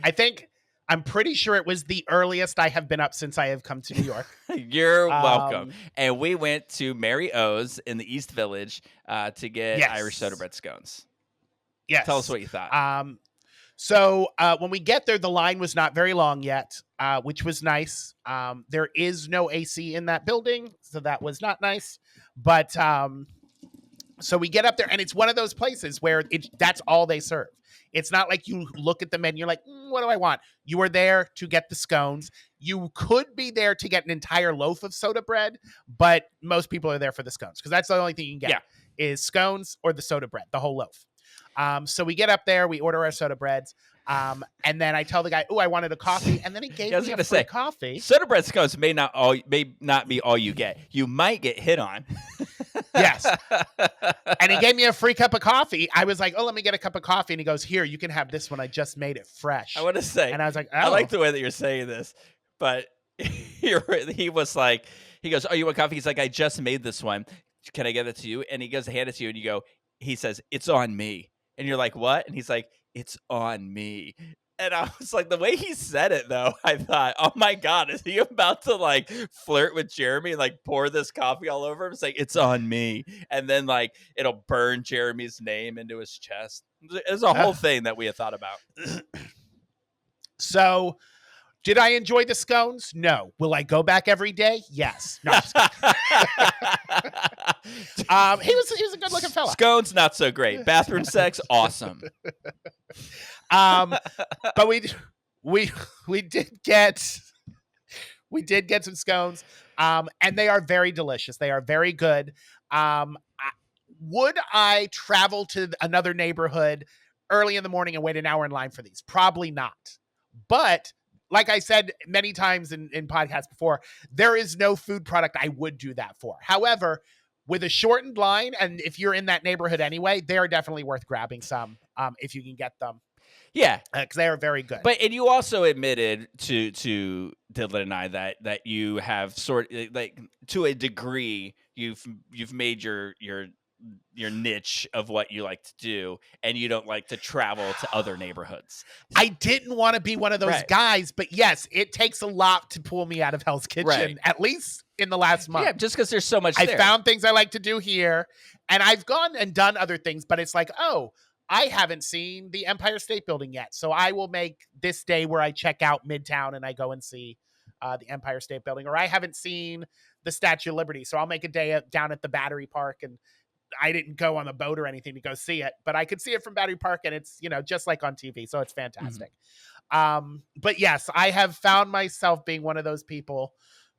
I'm pretty sure it was the earliest I have been up since I have come to New York. You're welcome. And we went to Mary O's in the East Village to get Irish soda bread scones. Yes. Tell us what you thought. So when we get there, the line was not very long yet, which was nice. There is no AC in that building, so that was not nice. But so we get up there, and it's one of those places where that's all they serve. It's not like you look at the menu, you're like, what do I want? You are there to get the scones. You could be there to get an entire loaf of soda bread, but most people are there for the scones because that's the only thing you can get is scones or the soda bread, the whole loaf. So we get up there, we order our soda breads, and then I tell the guy, "Oh, I wanted a coffee," and then he gave me a free coffee. Soda bread scones may not be all you get. You might get hit on. Yes. And he gave me a free cup of coffee. I was like, "Oh, let me get a cup of coffee," and he goes, "Here, you can have this one. I just made it fresh." I want to say, and I was like, "Oh." I like the way that you're saying this, but he was like, he goes, "Oh, you want coffee?" He's like, "I just made this one. Can I give it to you?" And he goes to hand it to you, and you go, he says, "It's on me." And you're like, "What?" And he's like, "It's on me." And I was like, the way he said it, though, I thought, oh my God, is he about to like flirt with Jeremy and like pour this coffee all over him? It's like, "It's on me." And then like it'll burn Jeremy's name into his chest. It's a whole thing that we had thought about. So did I enjoy the scones? No. Will I go back every day? Yes. No, I'm just kidding. He was a good looking fella. Scones, not so great. Bathroom sex, awesome. But we did get some scones, and they are very delicious. They are very good. Would I travel to another neighborhood early in the morning and wait an hour in line for these? Probably not. But like I said many times in podcasts before, there is no food product I would do that for. However, with a shortened line, and if you're in that neighborhood anyway, they are definitely worth grabbing some if you can get them. Yeah, because they are very good. And you also admitted to Dylan and I that you have sort of, like, to a degree, you've made your niche of what you like to do, and you don't like to travel to other neighborhoods. I didn't want to be one of those guys, but yes, it takes a lot to pull me out of Hell's Kitchen, at least in the last month. Yeah, just because there's so much I found things I like to do here, and I've gone and done other things, but it's like, oh, I haven't seen the Empire State Building yet, so I will make this day where I check out Midtown and I go and see the Empire State Building, or I haven't seen the Statue of Liberty, so I'll make a day down at the Battery Park, and I didn't go on the boat or anything to go see it, but I could see it from Battery Park, and it's, just like on TV, so it's fantastic. But yes, I have found myself being one of those people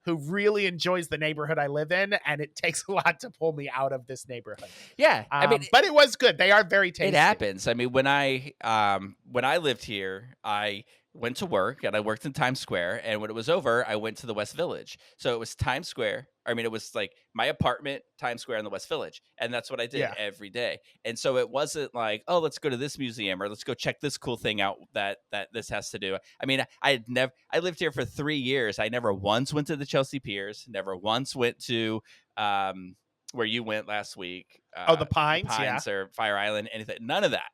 who really enjoys the neighborhood I live in, and it takes a lot to pull me out of this neighborhood. Yeah, I mean, but it was good. They are very tasty. It happens. I mean, when I lived here, I went to work and I worked in Times Square, and when it was over, I went to the West Village. So it was Times Square. I mean, it was like my apartment, Times Square, and the West Village, and that's what I did every day. And so it wasn't like, oh, let's go to this museum or let's go check this cool thing out that this has to do. I mean, I lived here for 3 years. I never once went to the Chelsea Piers. Never once went to where you went last week. The Pines, or Fire Island, anything. None of that.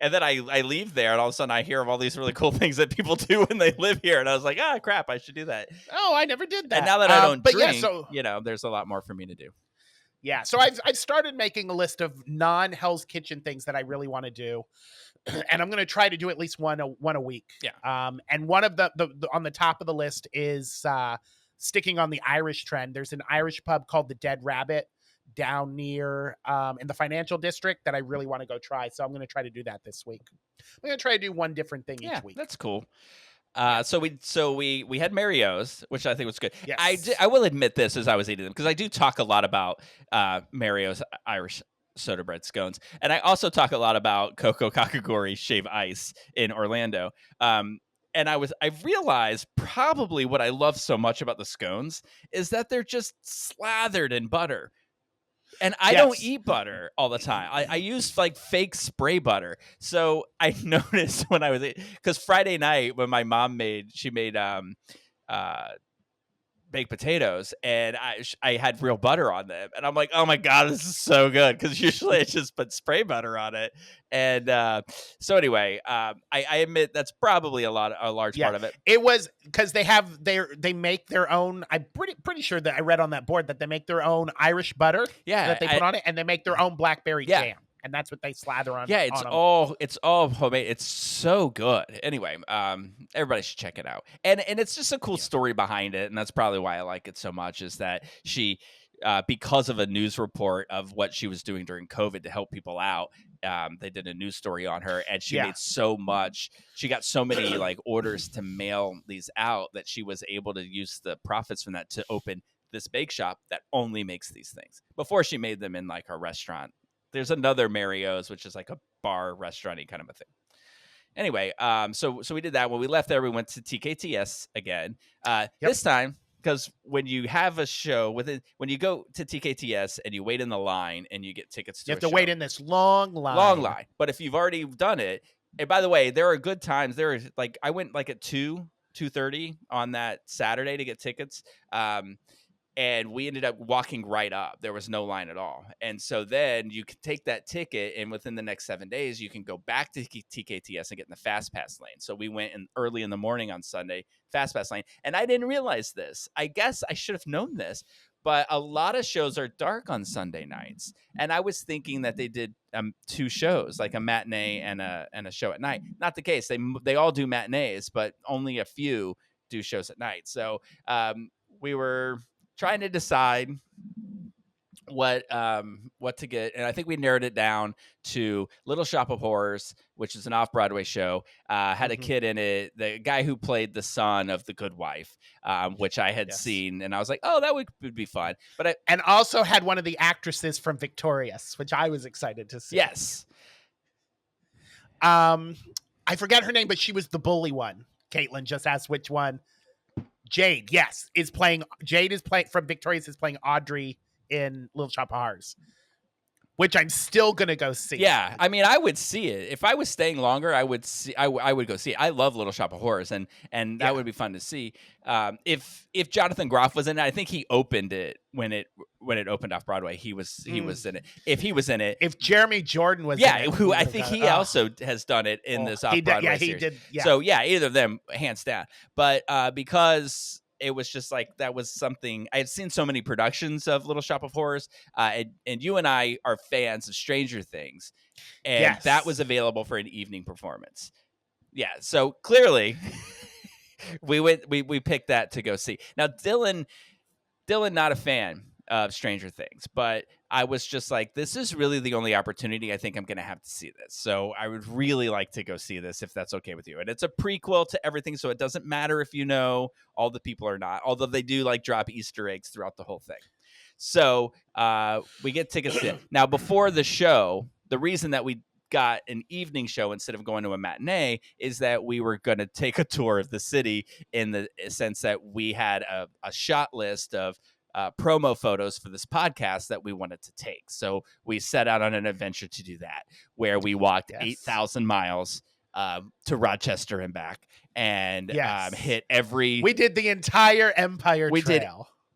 And then I leave there, and all of a sudden I hear of all these really cool things that people do when they live here, and I was like, crap, I should do that. Oh, I never did that. And now that I don't drink, there's a lot more for me to do. Yeah, so I've started making a list of non-Hell's Kitchen things that I really want to do. and I'm going to try to do at least one a week. Yeah. And one of the on the top of the list is sticking on the Irish trend. There's an Irish pub called the Dead Rabbit down near in the financial district that I really want to go try. So I'm going to try to do that this week. I'm going to try to do one different thing Yeah, each week. that's cool. So we had Mario's, which I think was good. Yes. I will admit this as I was eating them, because I do talk a lot about Mario's Irish soda bread scones, and I also talk a lot about Coco Kakagori shave ice in Orlando. And I realized probably what I love so much about the scones is that they're just slathered in butter. And I don't eat butter all the time. I use like fake spray butter. So I noticed when I was, because Friday night when my mom made baked potatoes, and I had real butter on them, and I'm like, oh my god, this is so good, because usually I just put spray butter on it. And so anyway, I admit that's probably a large part of it. It was because they make their own. I'm pretty sure that I read on that board that they make their own Irish butter that they put on it, and they make their own blackberry jam. And that's what they slather on. Yeah, it's all homemade. It's so good. Anyway, everybody should check it out. And it's just a cool story behind it, and that's probably why I like it so much. Is that she, because of a news report of what she was doing during COVID to help people out, they did a news story on her, and she made so much. She got so many like orders to mail these out that she was able to use the profits from that to open this bake shop that only makes these things. Before she made them in like a restaurant. There's another Mario's, which is like a bar, restaurant-y kind of a thing. Anyway, so we did that. When we left there, we went to TKTS again. This time, because when you have a show when you go to TKTS and you wait in the line and you get tickets to you have to wait in this long line. Long line. But if you've already done it, and by the way, there are good times. There is like I went like at 2:30 on that Saturday to get tickets. And we ended up walking right up. There was no line at all. And so then you can take that ticket, and within the next 7 days, you can go back to TKTS and get in the Fast Pass lane. So we went in early in the morning on Sunday, Fast Pass lane. And I didn't realize this. I guess I should have known this, but a lot of shows are dark on Sunday nights. And I was thinking that they did 2 shows, like a matinee and a show at night. Not the case. They all do matinees, but only a few do shows at night. So we were trying to decide what to get, and I think we narrowed it down to Little Shop of Horrors, which is an off-Broadway show. Had a kid in it, the guy who played the son of the Good Wife, which I had seen, and I was like, oh, that would be fun. And also had one of the actresses from Victorious, which I was excited to see. Yes. I forget her name, but she was the bully one. Caitlin just asked which one. Jade, yes, is playing from Victorious, is playing Audrey in Little Shop of Horrors, which I'm still gonna go see. Yeah, I mean, I would see it if I was staying longer. I would go see it. I love Little Shop of Horrors, and that would be fun to see. If Jonathan Groff was in it, I think he opened it when it opened off Broadway. He was in it. If he was in it, if Jeremy Jordan was, in it, who I think he also has done it in this off Broadway series. He did. Yeah. So either of them, hands down. But because it was just like that was something I had seen so many productions of Little Shop of Horrors, and you and I are fans of Stranger Things, and that was available for an evening performance. Yeah, so clearly we picked that to go see. Now Dylan not a fan of Stranger Things, but I was just like, this is really the only opportunity I think I'm going to have to see this. So I would really like to go see this if that's okay with you. And it's a prequel to everything, so it doesn't matter if you know all the people or not, although they do like drop Easter eggs throughout the whole thing. So we get tickets in. Now, before the show, the reason that we got an evening show instead of going to a matinee is that we were going to take a tour of the city, in the sense that we had a shot list of promo photos for this podcast that we wanted to take. So we set out on an adventure to do that, where we walked 8,000 miles to Rochester and back, and hit every... We did the entire Empire Trail. We did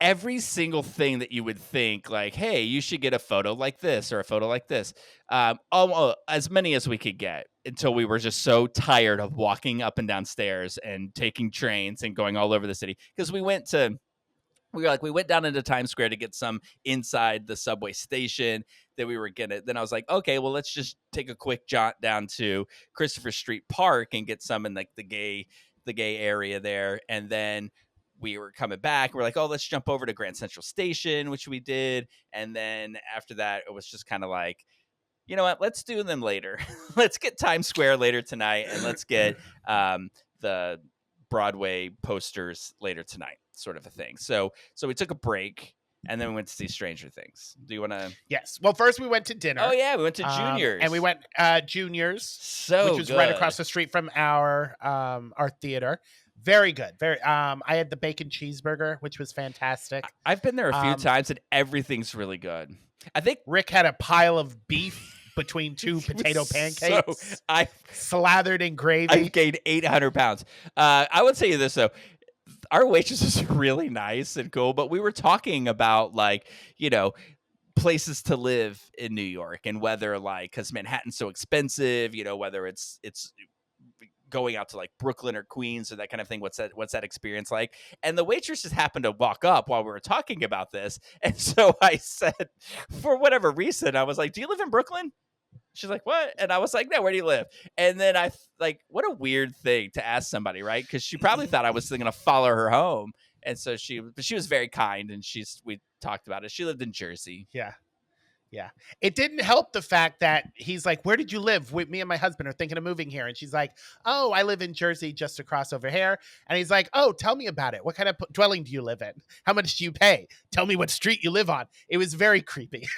every single thing that you would think, like, hey, you should get a photo like this or a photo like this. As many as we could get, until we were just so tired of walking up and down stairs and taking trains and going all over the city. Because we went down into Times Square to get some inside the subway station. that we were gonna. Then I was like, okay, well, let's just take a quick jaunt down to Christopher Street Park and get some in like the gay area there, and then we were coming back. We're like, oh, let's jump over to Grand Central Station, which we did, and then after that, it was just kind of like, you know what? Let's do them later. Let's get Times Square later tonight, and let's get the Broadway posters later tonight, sort of a thing. So we took a break, and then we went to see Stranger Things. Do you want to? Yes. Well, first we went to dinner. Oh yeah, we went to Juniors, and we went Juniors, so which was good. right across the street from our theater. Very good. Very. I had the bacon cheeseburger, which was fantastic. I've been there a few times, and everything's really good. I think Rick had a pile of beef between two potato pancakes, slathered in gravy. I gained 800 pounds. I would say this though, our waitresses are really nice and cool, but we were talking about like, you know, places to live in New York and whether like, because Manhattan's so expensive, you know, whether it's going out to like Brooklyn or Queens or that kind of thing. What's that experience like? And the waitress just happened to walk up while we were talking about this. And so I said, for whatever reason, I was like, do you live in Brooklyn? She's like, what? And I was like, no, where do you live? And then I like, what a weird thing to ask somebody, right? Because she probably thought I was going to follow her home. And so she was very kind, and we talked about it. She lived in Jersey. Yeah. Yeah. It didn't help the fact that he's like, where did you live? Me and my husband are thinking of moving here. And she's like, oh, I live in Jersey, just across over here. And he's like, oh, tell me about it. What kind of dwelling do you live in? How much do you pay? Tell me what street you live on. It was very creepy.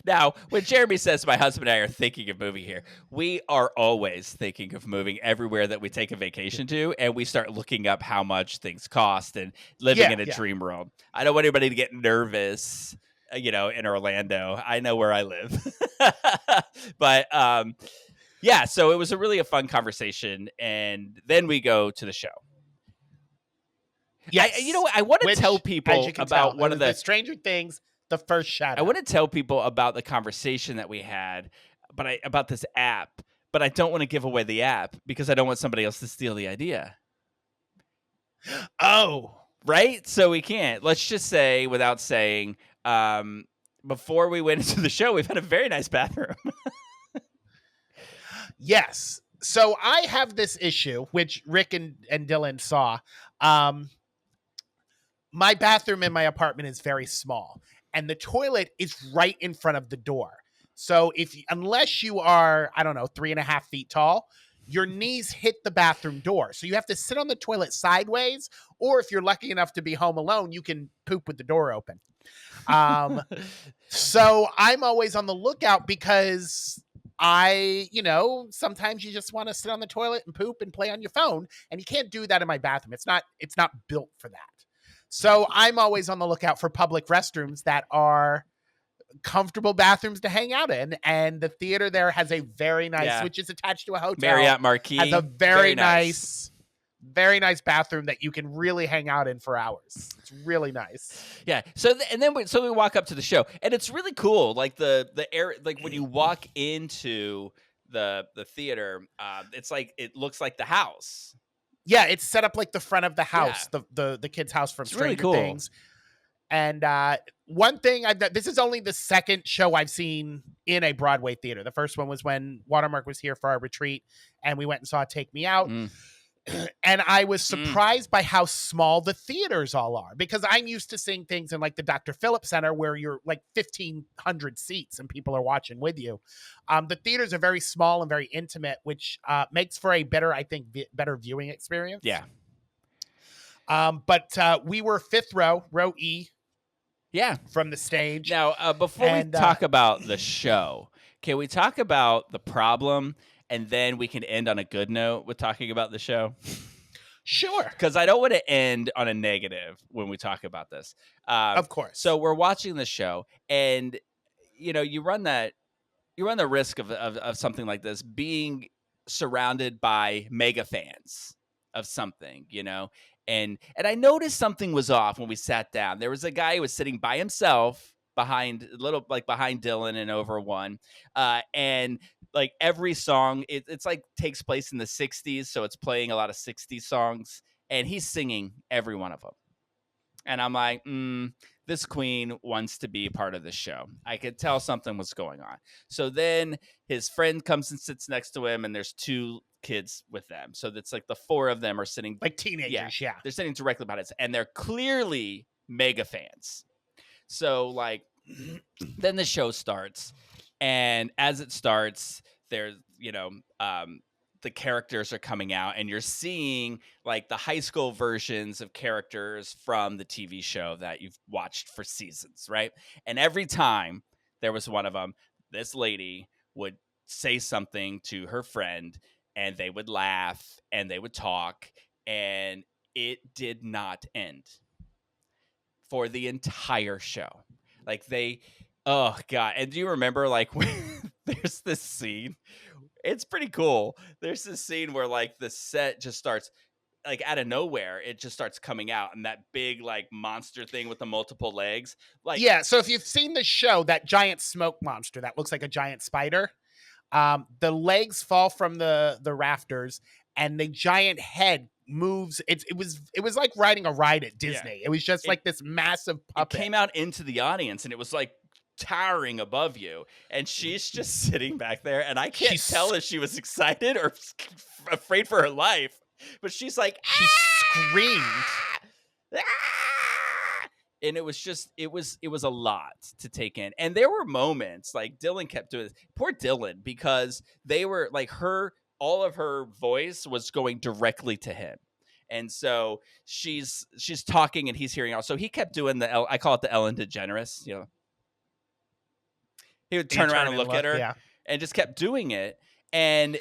Now, when Jeremy says my husband and I are thinking of moving here, we are always thinking of moving everywhere that we take a vacation to, and we start looking up how much things cost and living in a dream world. I don't want anybody to get nervous, you know, in Orlando. I know where I live. But yeah, so it was a fun conversation, and then we go to the show. Yes. You know what? I want to tell people about one of the Stranger Things. The first shadow. I want to tell people about the conversation that we had, about this app, but I don't want to give away the app because I don't want somebody else to steal the idea. Oh, right. So we can't. Let's just say, without saying, before we went into the show, we've had a very nice bathroom. Yes. So I have this issue, which Rick and Dylan saw. My bathroom in my apartment is very small, and the toilet is right in front of the door. So unless you are, I don't know, 3.5 feet tall, your knees hit the bathroom door. So you have to sit on the toilet sideways, or if you're lucky enough to be home alone, you can poop with the door open. So I'm always on the lookout because sometimes you just want to sit on the toilet and poop and play on your phone, and you can't do that in my bathroom. It's not built for that. So I'm always on the lookout for public restrooms that are comfortable bathrooms to hang out in. And the theater there has a very nice, which is attached to a hotel. Marriott Marquis. Has a very nice bathroom that you can really hang out in for hours. It's really nice. Yeah. So we walk up to the show, and it's really cool. Like the air, like when you walk into the theater, it's like, it looks like the house. Yeah, it's set up like the front of the house, the kid's house from Stranger Things. And one thing, this is only the second show I've seen in a Broadway theater. The first one was when Watermark was here for our retreat, and we went and saw Take Me Out. And I was surprised by how small the theaters all are, because I'm used to seeing things in like the Dr. Phillips Center where you're like 1,500 seats and people are watching with you. The theaters are very small and very intimate, which makes for a better viewing experience. Yeah. But we were 5th row E. Yeah. From the stage. Now, before we talk about the show, can we talk about the problem? And then we can end on a good note with talking about the show. Sure. Because I don't want to end on a negative when we talk about this. Of course. So we're watching the show, and you run the risk of something like this being surrounded by mega fans of something, And I noticed something was off when we sat down. There was a guy who was sitting by himself behind Dylan and over one, and like every song, it's like takes place in the 60s, so it's playing a lot of 60s songs, and he's singing every one of them. And I'm like, this queen wants to be a part of the show. I could tell something was going on. So then his friend comes and sits next to him, and there's 2 kids with them. So that's like the 4 of them are sitting Like teenagers, yeah. They're sitting directly behind us, and they're clearly mega fans. So like then the show starts, and as it starts, there's the characters are coming out, and you're seeing like the high school versions of characters from the TV show that you've watched for seasons, right? And every time there was one of them, this lady would say something to her friend, and they would laugh and they would talk, and it did not end for the entire show. Like oh God. And do you remember like when there's this scene? It's pretty cool. There's this scene where like the set just starts like out of nowhere, it just starts coming out, and that big like monster thing with the multiple legs. Like, yeah. So if you've seen the show, that giant smoke monster that looks like a giant spider, the legs fall from the rafters, and the giant head moves. It was like riding a ride at Disney. It was just like this massive puppet. It came out into the audience, and it was like towering above you, and she's just sitting back there, and I can't tell if she was excited or afraid for her life, but she's like, she screamed. And it was a lot to take in. And there were moments like Dylan kept doing this. Poor Dylan, because they were like all of her voice was going directly to him. And so she's talking and he's hearing out. So he kept doing I call it the Ellen DeGeneres, He would turn around and look at her and just kept doing it. And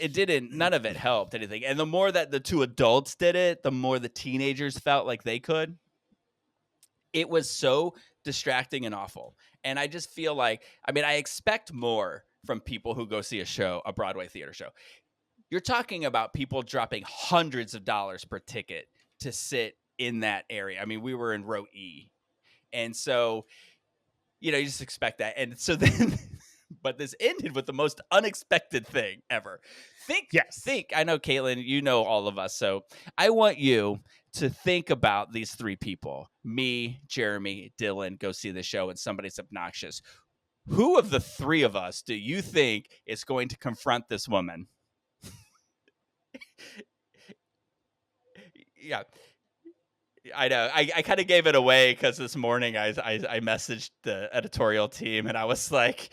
none of it helped anything. And the more that the 2 adults did it, the more the teenagers felt like they could. It was so distracting and awful. And I just feel like, I expect more from people who go see a Broadway theater show. You're talking about people dropping hundreds of dollars per ticket to sit in that area. We were in row E. And so, you just expect that. And so then, but this ended with the most unexpected thing ever. Think, I know, Caitlin, you know all of us. So I want you to think about these 3 people, me, Jeremy, Dylan, go see the show, and somebody's obnoxious. Who of the 3 of us do you think is going to confront this woman? Yeah. I know. I kind of gave it away because this morning I messaged the editorial team, and I was like,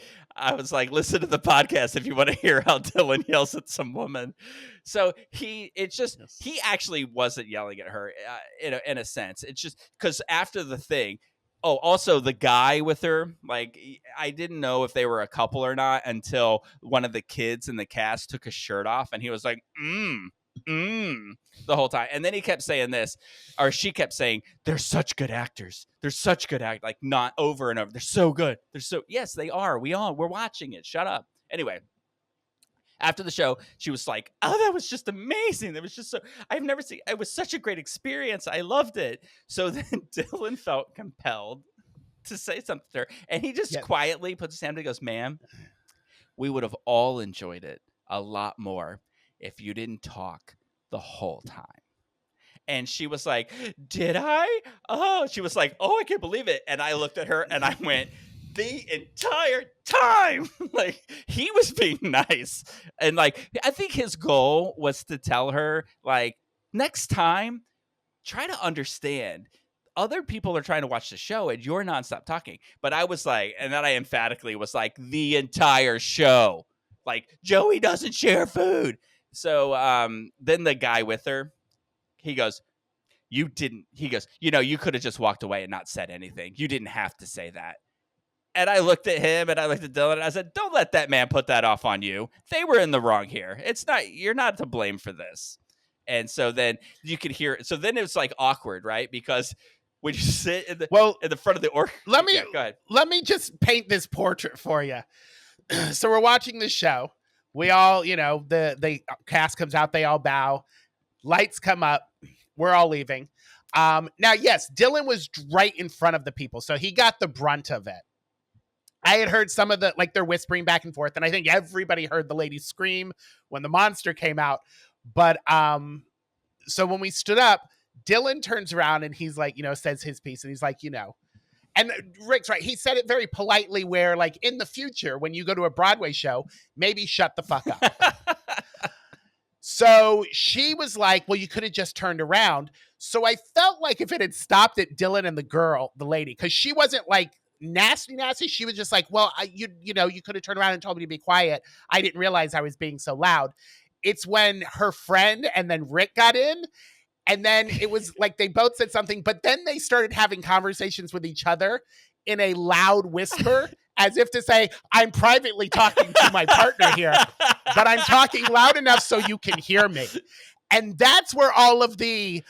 listen to the podcast if you want to hear how Dylan yells at some woman. So he actually wasn't yelling at her in a sense. It's just because after the thing. Oh, also the guy with her, like I didn't know if they were a couple or not until one of the kids in the cast took his shirt off, and he was like, the whole time. And then he kept saying this, or she kept saying, they're such good actors. They're such good actors, like not over and over. They're so good. Yes, they are. We're watching it. Shut up. Anyway, after the show, she was like, oh, that was just amazing. That was just I've never seen, it was such a great experience. I loved it. So then Dylan felt compelled to say something to her. And he just quietly puts his hand up and goes, ma'am, we would have all enjoyed it a lot more if you didn't talk the whole time. And she was like, did I? Oh, she was like, oh, I can't believe it. And I looked at her and I went, the entire time, like he was being nice. And like, I think his goal was to tell her, like, next time, try to understand other people are trying to watch the show and you're nonstop talking. But I was like, and then I emphatically was like, the entire show, like Joey doesn't share food. So then the guy with her, he goes, you didn't, he goes, you could have just walked away and not said anything. You didn't have to say that. And I looked at him and I looked at Dylan and I said, don't let that man put that off on you. They were in the wrong here. You're not to blame for this. And so then you could hear it. So then it was like awkward, right? Because when you sit in the front of the orchestra. Let me just paint this portrait for you. So we're watching this show. We all, the cast comes out, they all bow. Lights come up. We're all leaving. Now, yes, Dylan was right in front of the people. So he got the brunt of it. I had heard some of they're whispering back and forth, and I think everybody heard the lady scream when the monster came out. But so when we stood up, Dylan turns around and he's like, says his piece, and he's like, and Rick's right. He said it very politely where, like, in the future, when you go to a Broadway show, maybe shut the fuck up. So she was like, well, you could have just turned around. So I felt like if it had stopped at Dylan and the lady, because she wasn't like nasty. She was just like, well, you could have turned around and told me to be quiet. I didn't realize I was being so loud. It's when her friend and then Rick got in. And then it was like they both said something, but then they started having conversations with each other in a loud whisper, as if to say, I'm privately talking to my partner here, but I'm talking loud enough so you can hear me. And that's where all of the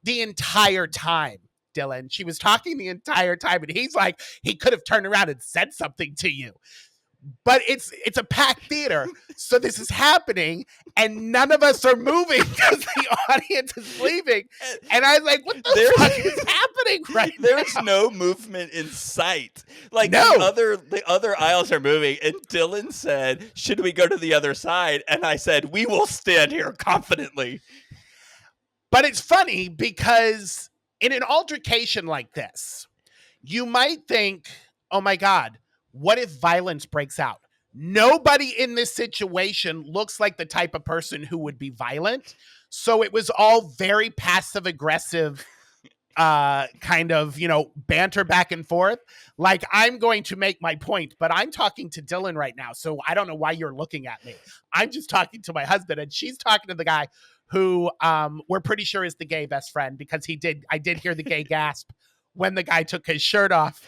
entire time, Dylan, she was talking the entire time, and he's like, he could have turned around and said something to you. But it's a packed theater, so this is happening, and none of us are moving because the audience is leaving. And I was like, "What the fuck is happening right now?" There's no movement in sight. Like No. the other aisles are moving, and Dylan said, "Should we go to the other side?" And I said, "We will stand here confidently." But it's funny because in an altercation like this, you might think, "Oh my God, what if violence breaks out?" Nobody in this situation looks like the type of person who would be violent. So it was all very passive aggressive, kind of, banter back and forth. Like, I'm going to make my point, but I'm talking to Dylan right now. So I don't know why you're looking at me. I'm just talking to my husband, and she's talking to the guy who we're pretty sure is the gay best friend, because I did hear the gay gasp when the guy took his shirt off.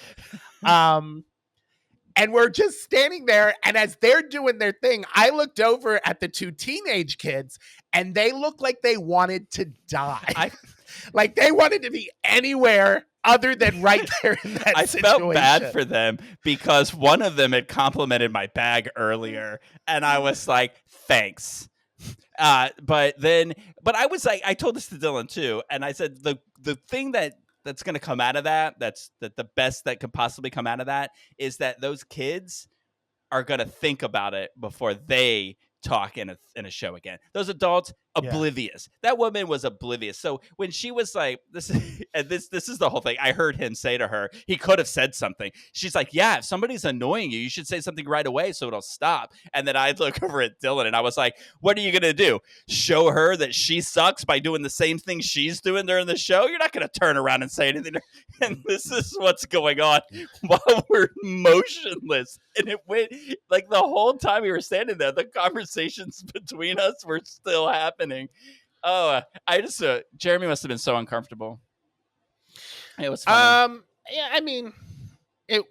And we're just standing there, and as they're doing their thing, I looked over at the two teenage kids, and they looked like they wanted to die. Like they wanted to be anywhere other than right there in that situation. I felt bad for them because one of them had complimented my bag earlier, and I was like, thanks. But I was like, I told this to Dylan too, and I said the thing that's going to come out of that's the best that could possibly come out of that is that those kids are going to think about it before they talk in a show again. Those adults, oblivious. Yeah. That woman was oblivious. So when she was like, this is the whole thing. I heard him say to her, he could have said something. She's like, yeah, if somebody's annoying you, you should say something right away so it'll stop. And then I'd look over at Dylan and I was like, what are you going to do? Show her that she sucks by doing the same thing she's doing during the show? You're not going to turn around and say anything. And this is what's going on while we're motionless. And it went like the whole time we were standing there, the conversations between us were still happening. Oh, Jeremy must have been so uncomfortable. It was funny. Yeah, I mean, it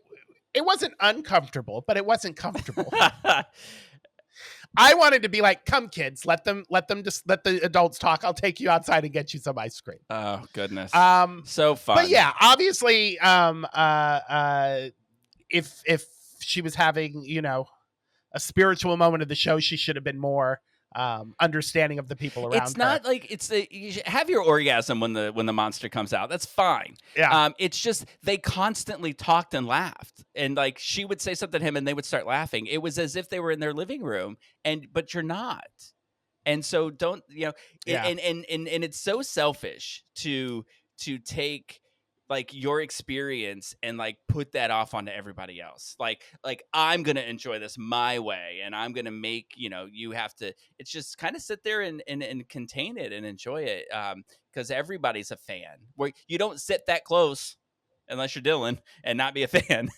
wasn't uncomfortable, but it wasn't comfortable. I wanted to be like, come kids, let the adults talk. I'll take you outside and get you some ice cream. Oh goodness. So fun. But yeah, obviously, if she was having, a spiritual moment of the show, she should have been more understanding of the people around her. It's not like you should have your orgasm when the monster comes out. That's fine. Yeah. It's just they constantly talked and laughed, and like she would say something to him, and they would start laughing. It was as if they were in their living room, but you're not. And so don't and it's so selfish to take like your experience and like put that off onto everybody else. Like I'm going to enjoy this my way, and I'm going to make, you have to, it's just kind of sit there and contain it and enjoy it. Cause everybody's a fan where you don't sit that close unless you're Dylan and not be a fan.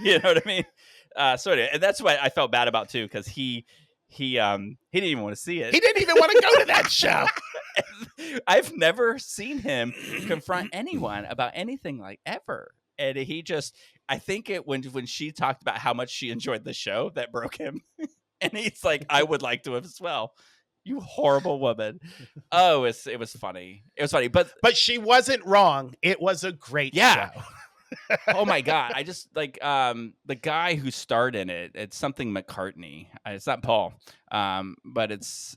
You know what I mean? So anyway, and that's what I felt bad about too. Cause he didn't even want to see it. He didn't even want to go to that show. I've never seen him confront anyone about anything like ever. And he just, I think when she talked about how much she enjoyed the show, that broke him. And he's like, I would like to as well. You horrible woman. Oh, it was funny. It was funny. But she wasn't wrong. It was a great show. Oh my God. I just like the guy who starred in it. It's something McCartney. It's not Paul. But it's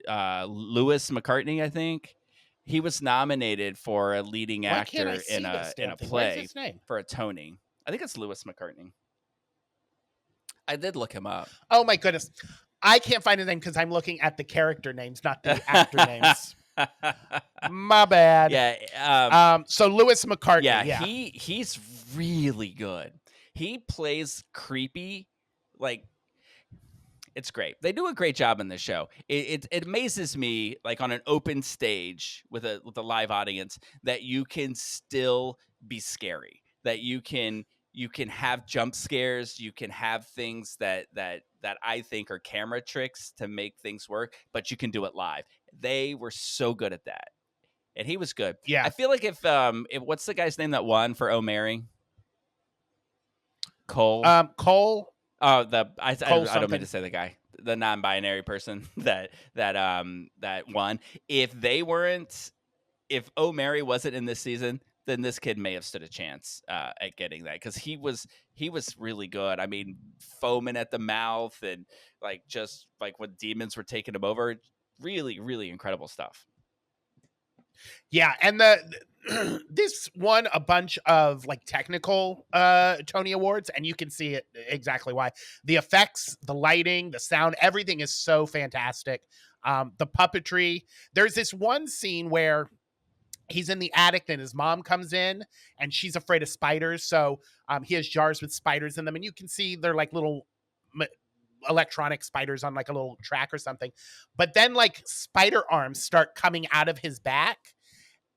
Lewis McCartney, I think. He was nominated for a leading actor in a play for a Tony. I think it's Lewis McCartney. I did look him up. Oh my goodness. I can't find his name because I'm looking at the character names, not the actor names. My bad. Yeah. So Lewis McCartney. Yeah, Yeah. he's really good. He plays creepy, like it's great. They do a great job in this show. It amazes me, like on an open stage with a live audience, that you can still be scary. That you can have jump scares. You can have things that I think are camera tricks to make things work, but you can do it live. They were so good at that, and he was good. Yeah. I feel like if what's the guy's name that won for Oh Mary? Cole. Cole. Oh, I Cole don't mean something. to say the guy, the non-binary person that won. If Oh Mary wasn't in this season, then this kid may have stood a chance at getting that, because he was really good. I mean, foaming at the mouth and like just like when demons were taking him over. Really, really incredible stuff. Yeah, and this won a bunch of like technical Tony Awards, and you can see it exactly why. The effects, the lighting, the sound, everything is so fantastic. The puppetry. There's this one scene where he's in the attic and his mom comes in and she's afraid of spiders, so he has jars with spiders in them, and you can see they're like little electronic spiders on like a little track or something. But then like spider arms start coming out of his back.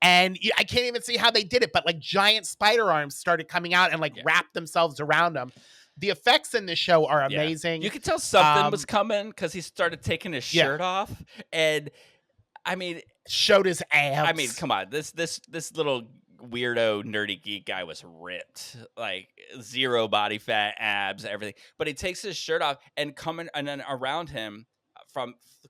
And I can't even see how they did it, but like giant spider arms started coming out and like wrapped themselves around him. The effects in this show are amazing. You could tell something was coming because he started taking his shirt off, and I mean, showed his abs. I mean, come on, this little weirdo nerdy geek guy was ripped, like zero body fat, abs, everything. But he takes his shirt off and then around him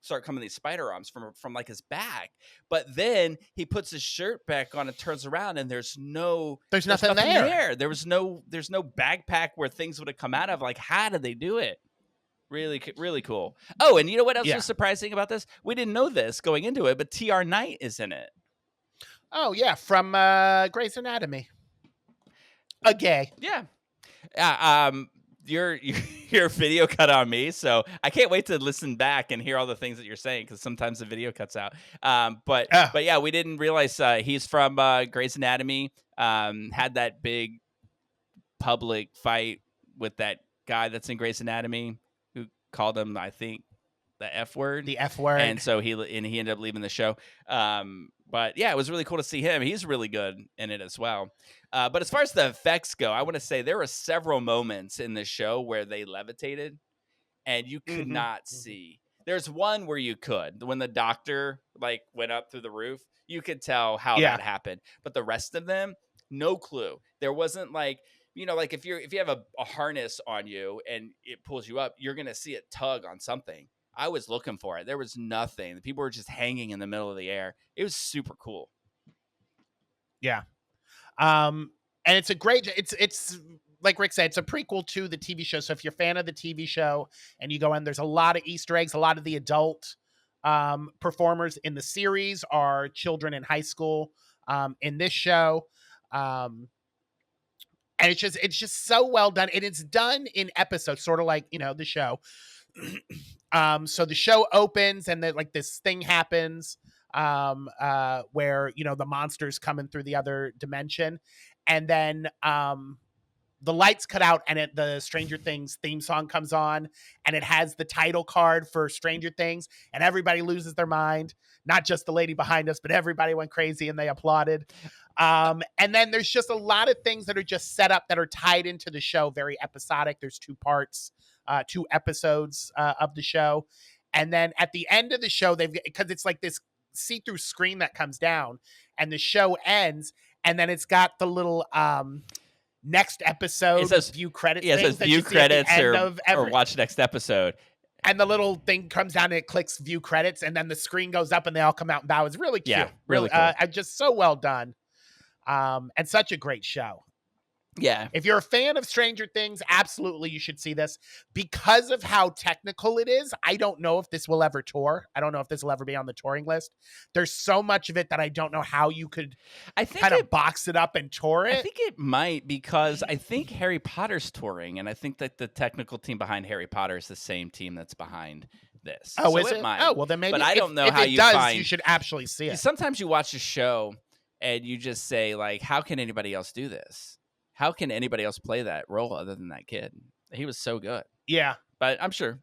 start coming these spider arms from like his back. But then he puts his shirt back on and turns around, and there's nothing there. There's no backpack where things would have come out of. Like, how did they do it? Really, really cool. Oh, and you know what else was surprising about this? We didn't know this going into it, but T.R. Knight is in it. Oh yeah, from Grey's Anatomy. A gay. Yeah. Your video cut on me, so I can't wait to listen back and hear all the things that you're saying, because sometimes the video cuts out. But yeah, we didn't realize he's from Grey's Anatomy. Had that big public fight with that guy that's in Grey's Anatomy who called him, I think, the F word. The F word. And so he ended up leaving the show. But yeah, it was really cool to see him. He's really good in it as well. But as far as the effects go, I want to say there were several moments in this show where they levitated and you could not see. There's one where you could. When the doctor like went up through the roof, you could tell how that happened. But the rest of them, no clue. There wasn't like, you know, like if you have a harness on you and it pulls you up, you're going to see it tug on something. I was looking for it. There was nothing. The people were just hanging in the middle of the air. It was super cool. Yeah. And it's a great, it's like Rick said, it's a prequel to the TV show. So if you're a fan of the TV show and you go in, there's a lot of Easter eggs. A lot of the adult performers in the series are children in high school in this show. And it's just so well done. And it's done in episodes, sort of like, you know, the show. So the show opens and then like this thing happens where, you know, the monster's coming through the other dimension, and then the lights cut out and the Stranger Things theme song comes on, and it has the title card for Stranger Things, and everybody loses their mind. Not just the lady behind us, but everybody went crazy and they applauded. And then there's just a lot of things that are just set up that are tied into the show, very episodic. There's 2 parts. 2 episodes of the show. And then at the end of the show, because it's like this see-through screen that comes down and the show ends, and then it's got the little next episode view credits. Yeah, it says view credits or watch next episode. And the little thing comes down and it clicks view credits, and then the screen goes up and they all come out and bow. It's really cute. Yeah, really cool. Just so well done. And such a great show. Yeah. If you're a fan of Stranger Things, absolutely you should see this. Because of how technical it is, I don't know if this will ever tour. I don't know if this will ever be on the touring list. There's so much of it that I don't know how you could kind of box it up and tour it. I think it might, because I think Harry Potter's touring, and I think that the technical team behind Harry Potter is the same team that's behind this. Oh, So is it? might. Oh, well then maybe. But I don't know if how it you does, find. you should actually see it. Sometimes you watch a show and you just say like, how can anybody else do this? How can anybody else play that role other than that kid? He was so good. Yeah. But I'm sure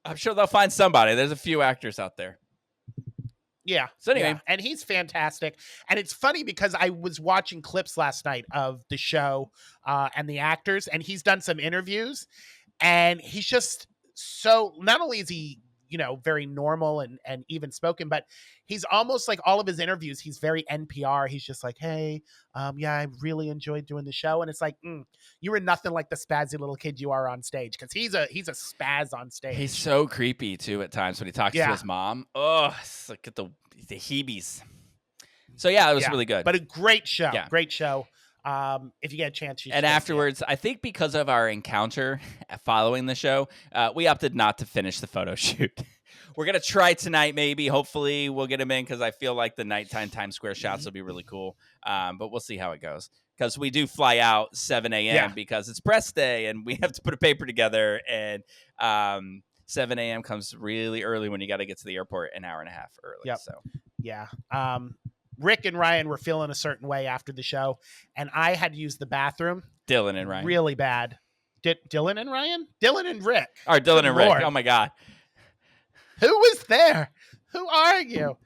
they'll find somebody. There's a few actors out there. Yeah. So anyway, yeah. And he's fantastic. And it's funny because I was watching clips last night of the show and the actors, and he's done some interviews, and he's just so, not only is he, very normal and even spoken, but he's almost like all of his interviews, he's very NPR. He's just like, hey, yeah, I really enjoyed doing the show. And it's like, you were nothing like the spazzy little kid you are on stage, because he's a spaz on stage. He's so creepy too at times when he talks to his mom. Oh, it's like get the heebies. So yeah, it was really good. But a great show. Yeah. Great show. If you get a chance, you should and afterwards, I think because of our encounter following the show, we opted not to finish the photo shoot. We're going to try tonight, maybe. Hopefully, we'll get them in, because I feel like the nighttime Times Square shots will be really cool. But we'll see how it goes, because we do fly out 7 a.m. because it's press day, and we have to put a paper together. And 7 a.m. comes really early when you got to get to the airport an hour and a half early. Yep. So yeah. Rick and Ryan were feeling a certain way after the show, and I had to use the bathroom. Dylan and Ryan. Really bad. Dylan and Ryan? Dylan and Rick. Or Dylan and Lord. Rick. Oh, my God. Who was there? Who are you?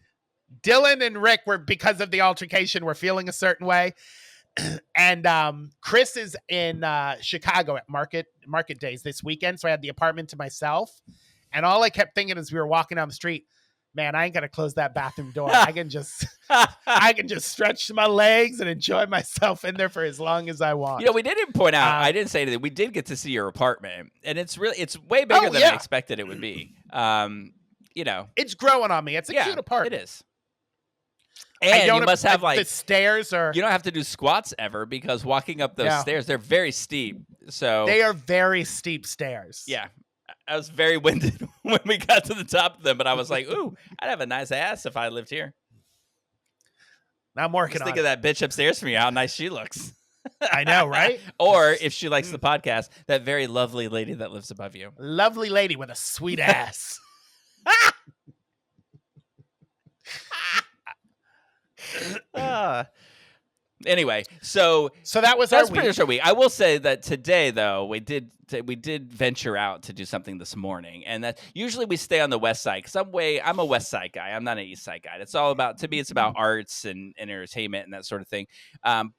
Dylan and Rick were, because of the altercation, were feeling a certain way. And Chris is in Chicago at market days this weekend, so I had the apartment to myself. And all I kept thinking as we were walking down the street, man, I ain't gonna close that bathroom door. I can just stretch my legs and enjoy myself in there for as long as I want. We didn't point out. I didn't say anything. We did get to see your apartment, and it's way bigger than I expected it would be. It's growing on me. It's a cute apartment. It is. And you must have the stairs are. You don't have to do squats ever, because walking up those stairs, they're very steep. So they are very steep stairs. Yeah. I was very winded when we got to the top of them, but I was like, ooh, I'd have a nice ass if I lived here. I'm working on it. Think of that bitch upstairs from you, how nice she looks. I know, right? Or if she likes the podcast, that very lovely lady that lives above you. Lovely lady with a sweet ass. Anyway, so that was that's our pretty week. much our week. I will say that today, though, we did venture out to do something this morning, and that usually we stay on the west side, because I'm a west side guy. I'm not an east side guy. It's all about, to me, it's about arts and entertainment and that sort of thing.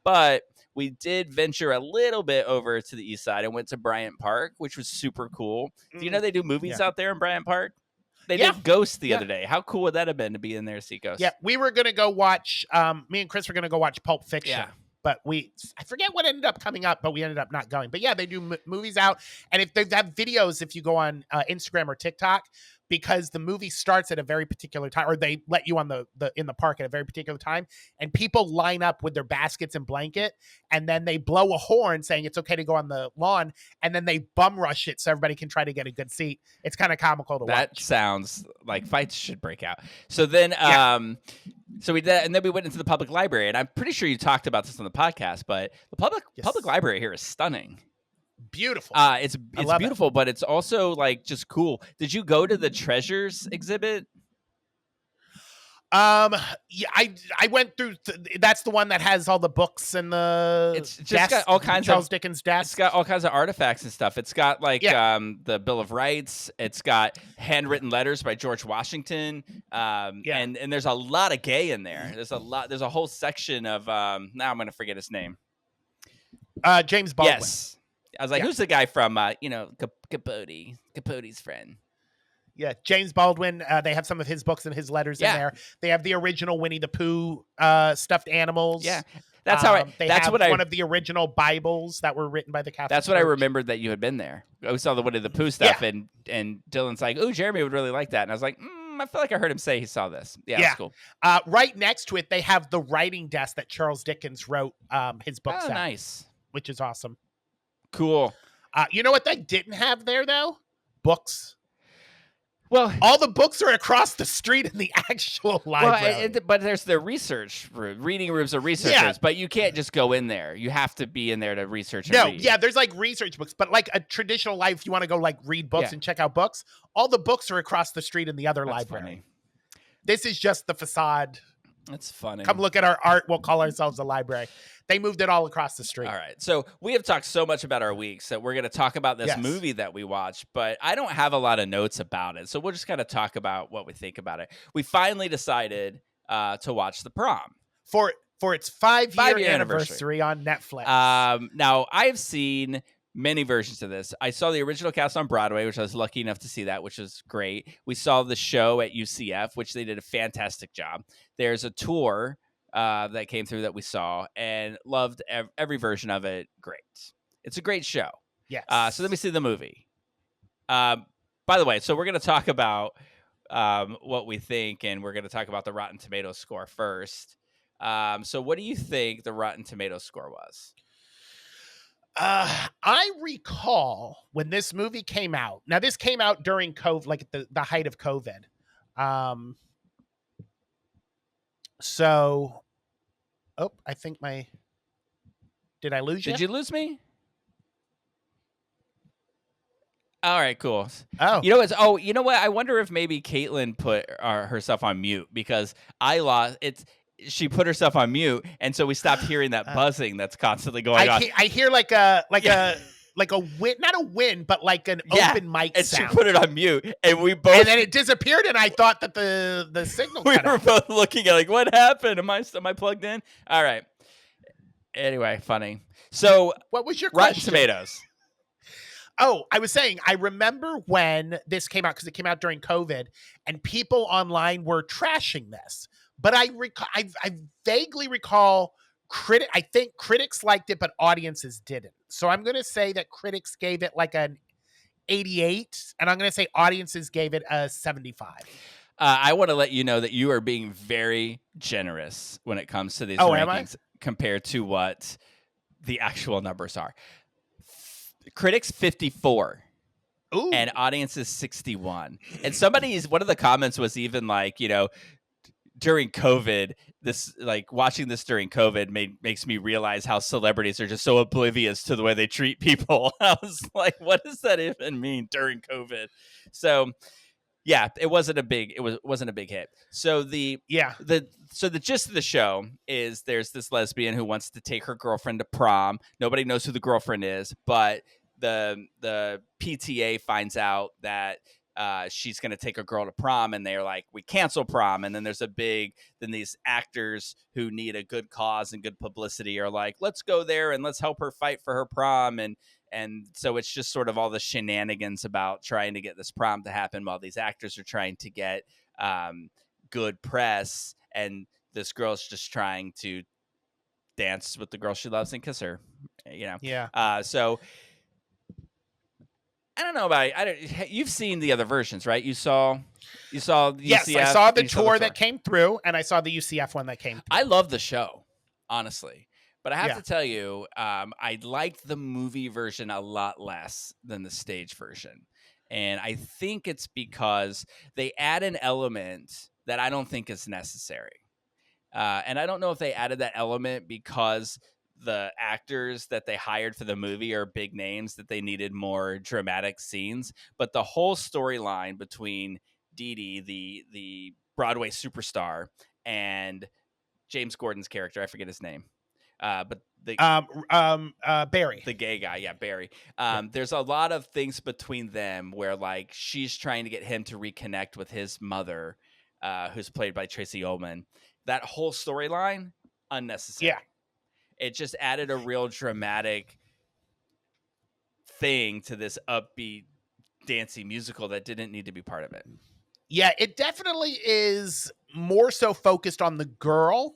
But we did venture a little bit over to the east side and went to Bryant Park, which was super cool. Do you know they do movies out there in Bryant Park? They did Ghost the other day. How cool would that have been to be in there to see Ghost? Yeah, we were going to go watch, me and Chris were going to go watch Pulp Fiction. Yeah. But I forget what ended up coming up, but we ended up not going. But yeah, they do movies out. And if they have videos, if you go on Instagram or TikTok, because the movie starts at a very particular time, or they let you on in the park at a very particular time, and people line up with their baskets and blanket, and then they blow a horn saying it's okay to go on the lawn, and then they bum rush it so everybody can try to get a good seat. It's kind of comical to watch. That sounds like fights should break out. So then, so we did, and then we went into the public library, and I'm pretty sure you talked about this on the podcast, but the public library here is stunning. Beautiful. It's beautiful, but it's also like just cool. Did you go to the treasures exhibit? Yeah, I went through. That's the one that has all the books and the. It's just got all kinds Charles Dickens desk. It's got all kinds of artifacts and stuff. It's got like the Bill of Rights. It's got handwritten letters by George Washington. And there's a lot of gay in there. There's a whole section of now I'm gonna forget his name. James Baldwin. Yes. I was like, who's the guy from, Capote's friend? Yeah, James Baldwin. They have some of his books and his letters in there. They have the original Winnie the Pooh stuffed animals. Yeah, that's how one of the original Bibles that were written by the Catholic That's what Church. I remembered that you had been there. I saw the Winnie the Pooh stuff, and Dylan's like, "Oh, Jeremy would really like that," and I was like, I feel like I heard him say he saw this. Yeah, that's cool. Right next to it, they have the writing desk that Charles Dickens wrote his books at. Nice, which is awesome. Cool. You know what they didn't have there though? Books. Well, All the books are across the street in the actual library. but there's the research room. Reading rooms are researchers, but you can't just go in there. You have to be in there to research and read. Yeah, there's like research books, but like a traditional life, you want to go like read books and check out books. All the books are across the street in the other library. Funny. This is just the facade. That's funny. Come look at our art. We'll call ourselves a library. They moved it all across the street. All right. So we have talked so much about our weeks that we're going to talk about this movie that we watched, but I don't have a lot of notes about it. So we'll just kind of talk about what we think about it. We finally decided to watch The Prom. For its 5-year anniversary on Netflix. Now, I've seen many versions of this. I saw the original cast on Broadway, which I was lucky enough to see that, which was great. We saw the show at UCF, which they did a fantastic job. There's a tour that came through that we saw and loved every version of it. Great. It's a great show. Yes. So let me see the movie. By the way, so we're going to talk about what we think, and we're going to talk about the Rotten Tomatoes score first. So what do you think the Rotten Tomatoes score was? I recall when this movie came out. Now, this came out during COVID, like the height of COVID. So, I think did I lose you? Did you lose me? All right, cool. Oh, you know what? I wonder if maybe Caitlin put herself on mute because I lost. She put herself on mute, and so we stopped hearing that buzzing that's constantly going on. I hear like a win, not a win, but like an open mic and sound. She put it on mute, and we both. And then it disappeared, and I thought that the signal. We were both looking at like, what happened? Am I plugged in? All right. Anyway, funny. So, what was your Rotten question? Tomatoes? Oh, I was saying, I remember when this came out because it came out during COVID, and people online were trashing this. But I vaguely recall I think critics liked it, but audiences didn't. So I'm going to say that critics gave it like an 88, and I'm going to say audiences gave it a 75. I want to let you know that you are being very generous when it comes to these rankings compared to what the actual numbers are. Critics 54. Ooh. And audiences 61. And one of the comments was even like, during COVID, this watching this during COVID makes me realize how celebrities are just so oblivious to the way they treat people. I was like, what does that even mean during COVID? So yeah, it wasn't a big hit. So the gist of the show is there's this lesbian who wants to take her girlfriend to prom. Nobody knows who the girlfriend is, but the PTA finds out that she's going to take a girl to prom, and they're like, we cancel prom. And then then these actors who need a good cause and good publicity are like, let's go there and let's help her fight for her prom. And so it's just sort of all the shenanigans about trying to get this prom to happen while these actors are trying to get good press. And this girl's just trying to dance with the girl she loves and kiss her, Yeah. So I don't know about it. You've seen the other versions, right? You saw the UCF. Yes, I saw the tour that came through, and I saw the UCF one that came through. I love the show, honestly. But I have to tell you, I liked the movie version a lot less than the stage version. And I think it's because they add an element that I don't think is necessary. And I don't know if they added that element because the actors that they hired for the movie are big names that they needed more dramatic scenes. But the whole storyline between Dee Dee, the Broadway superstar, and James Gordon's character, I forget his name. But Barry, the gay guy, Barry. There's a lot of things between them where like she's trying to get him to reconnect with his mother, who's played by Tracy Ullman. That whole storyline, unnecessary. Yeah, it just added a real dramatic thing to this upbeat, dancey musical that didn't need to be part of it. Yeah, it definitely is more so focused on the girl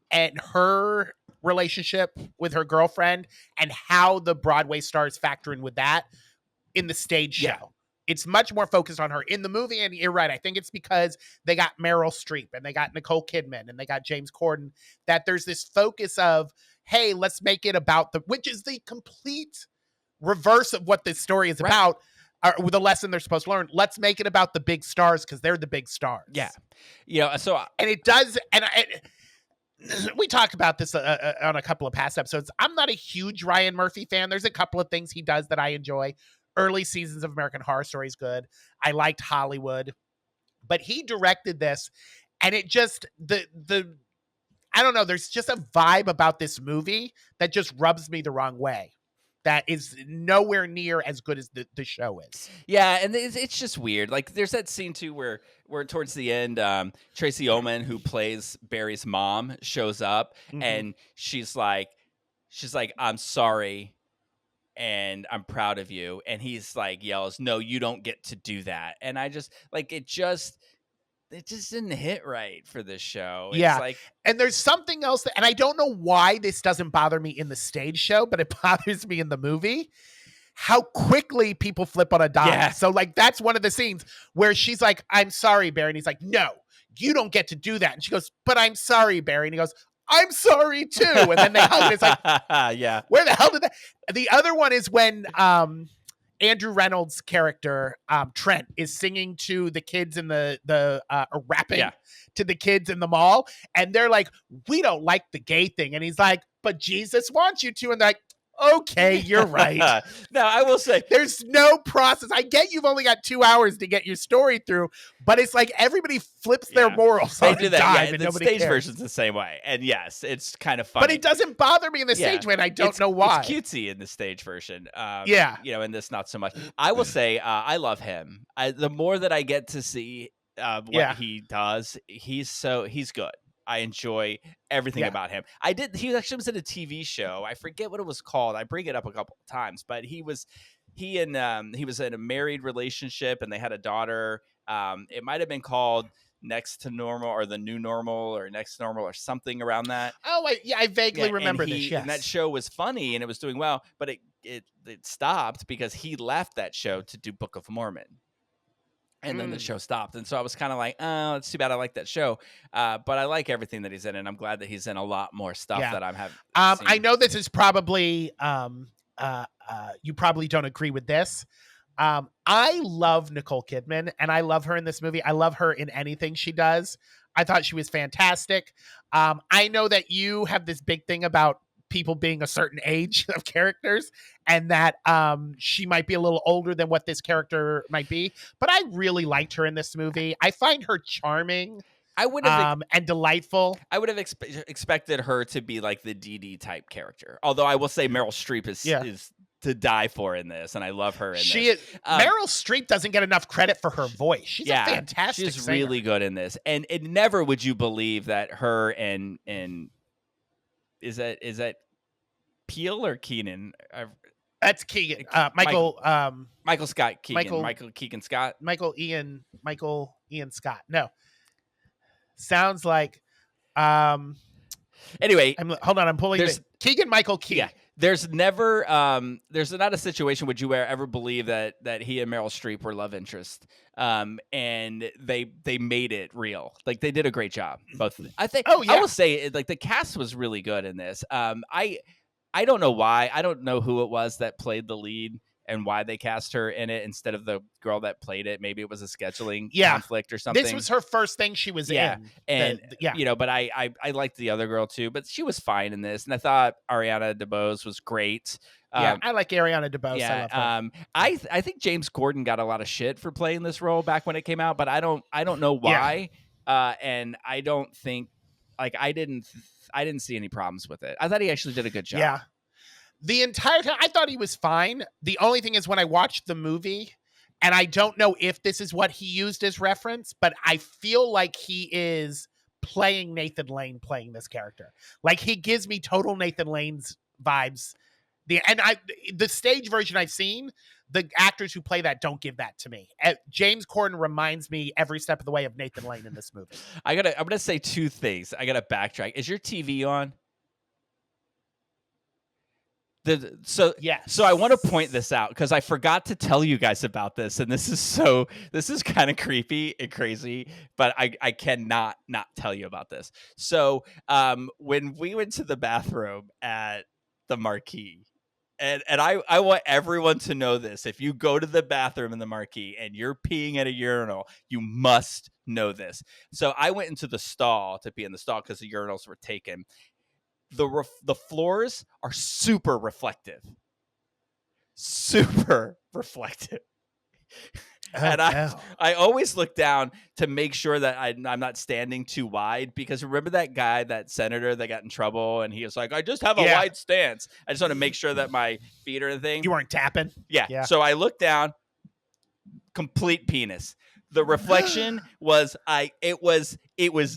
and her relationship with her girlfriend and how the Broadway stars factor in with that in the stage show. Yeah. It's much more focused on her in the movie. And you're right. I think it's because they got Meryl Streep and they got Nicole Kidman and they got James Corden, that there's this focus of, hey, let's make it about which is the complete reverse of what this story is about. the lesson they're supposed to learn. Let's make it about the big stars because they're the big stars. Yeah. So and it does. And we talked about this on a couple of past episodes. I'm not a huge Ryan Murphy fan. There's a couple of things he does that I enjoy. Early seasons of American Horror Story is good. I liked Hollywood, but he directed this, and it just I don't know. There's just a vibe about this movie that just rubs me the wrong way. That is nowhere near as good as the show is. Yeah, and it's just weird. Like, there's that scene too where towards the end, Tracy Ullman, who plays Barry's mom, shows up, and she's like, "I'm sorry, and I'm proud of you," and he's like, yells, "No, you don't get to do that." And I just like it just didn't hit right for this show. Yeah. It's like, and there's something else and I don't know why this doesn't bother me in the stage show, but it bothers me in the movie. How quickly people flip on a dime. Yeah. So like, that's one of the scenes where she's like, "I'm sorry, Barry." And he's like, "No, you don't get to do that." And she goes, "But I'm sorry, Barry." And he goes, "I'm sorry too." And then they hug and it's like, yeah. Where the hell did that? The other one is when, Andrew Reynolds' character, Trent, is singing to the kids in or rapping to the kids in the mall. And they're like, "We don't like the gay thing." And he's like, "But Jesus wants you to." And they're like, "Okay, you're right." Now, I will say, there's no process. I get you've only got 2 hours to get your story through, but it's like everybody flips their morals. They do that. Dime, and the stage version's the same way. And yes, it's kind of funny. But it doesn't bother me in the stage version. I don't know why. It's cutesy in the stage version. In this not so much. I will say, I love him. The more that I get to see what he does, he's good. I enjoy everything about him. He actually was in a TV show. I forget what it was called. I bring it up a couple of times, but he was in a married relationship and they had a daughter. It might have been called Next to Normal or The New Normal or Next Normal or something around that. Oh, I vaguely remember this. Yes. And that show was funny and it was doing well, but it stopped because he left that show to do Book of Mormon. And then the show stopped. And so I was kind of like, "Oh, it's too bad I like that show." But I like everything that he's in. And I'm glad that he's in a lot more stuff that I'm having. I know this is probably, you probably don't agree with this. I love Nicole Kidman and I love her in this movie. I love her in anything she does. I thought she was fantastic. I know that you have this big thing about people being a certain age of characters and that she might be a little older than what this character might be, but I really liked her in this movie. I find her charming. I would have and delightful. I would have expected her to be like the Dee Dee type character. Although I will say Meryl Streep is to die for in this, and I love her in this. Meryl Streep doesn't get enough credit for her voice. She's a fantastic She's singer. really good in this, and never would you believe that her and is that Peel or Keenan? That's Keegan. Michael Scott Keegan. Michael Keegan Scott. Michael Ian Scott. No. Sounds like anyway, hold on, I'm pulling this. Keegan Michael Key. Yeah. There's never there's not a situation would you ever believe that he and Meryl Streep were love interest. And they made it real. Like they did a great job. Both I think I will say like the cast was really good in this. I don't know why. I don't know who it was that played the lead and why they cast her in it instead of the girl that played it. Maybe it was a scheduling conflict or something. This was her first thing she was in. And but I liked the other girl too, but she was fine in this. And I thought Ariana DeBose was great. I like Ariana DeBose. Yeah, I love her. I think James Corden got a lot of shit for playing this role back when it came out, but I don't know why. And I don't think I didn't see any problems with it. I thought he actually did a good job. Yeah. The entire time, I thought he was fine. The only thing is when I watched the movie, and I don't know if this is what he used as reference, but I feel like he is playing Nathan Lane playing this character. Like he gives me total Nathan Lane's vibes. The stage version I've seen, the actors who play that don't give that to me. James Corden reminds me every step of the way of Nathan Lane in this movie. I'm gonna say two things. I gotta backtrack. Is your TV on? So I want to point this out because I forgot to tell you guys about this, and this is kind of creepy and crazy, but I cannot not tell you about this. So when we went to the bathroom at the Marquee, And I want everyone to know this. If you go to the bathroom in the Marquee and you're peeing at a urinal, you must know this. So I went into the stall to pee in the stall because the urinals were taken. The floors are super reflective. Super reflective. Oh, And no. I always look down to make sure that I'm not standing too wide, because remember that guy, that senator that got in trouble, and he was like, I just have a Yeah. wide stance. I just want to make sure that my feet are the thing. You weren't tapping? Yeah. Yeah. So I looked down, complete penis. The reflection was it was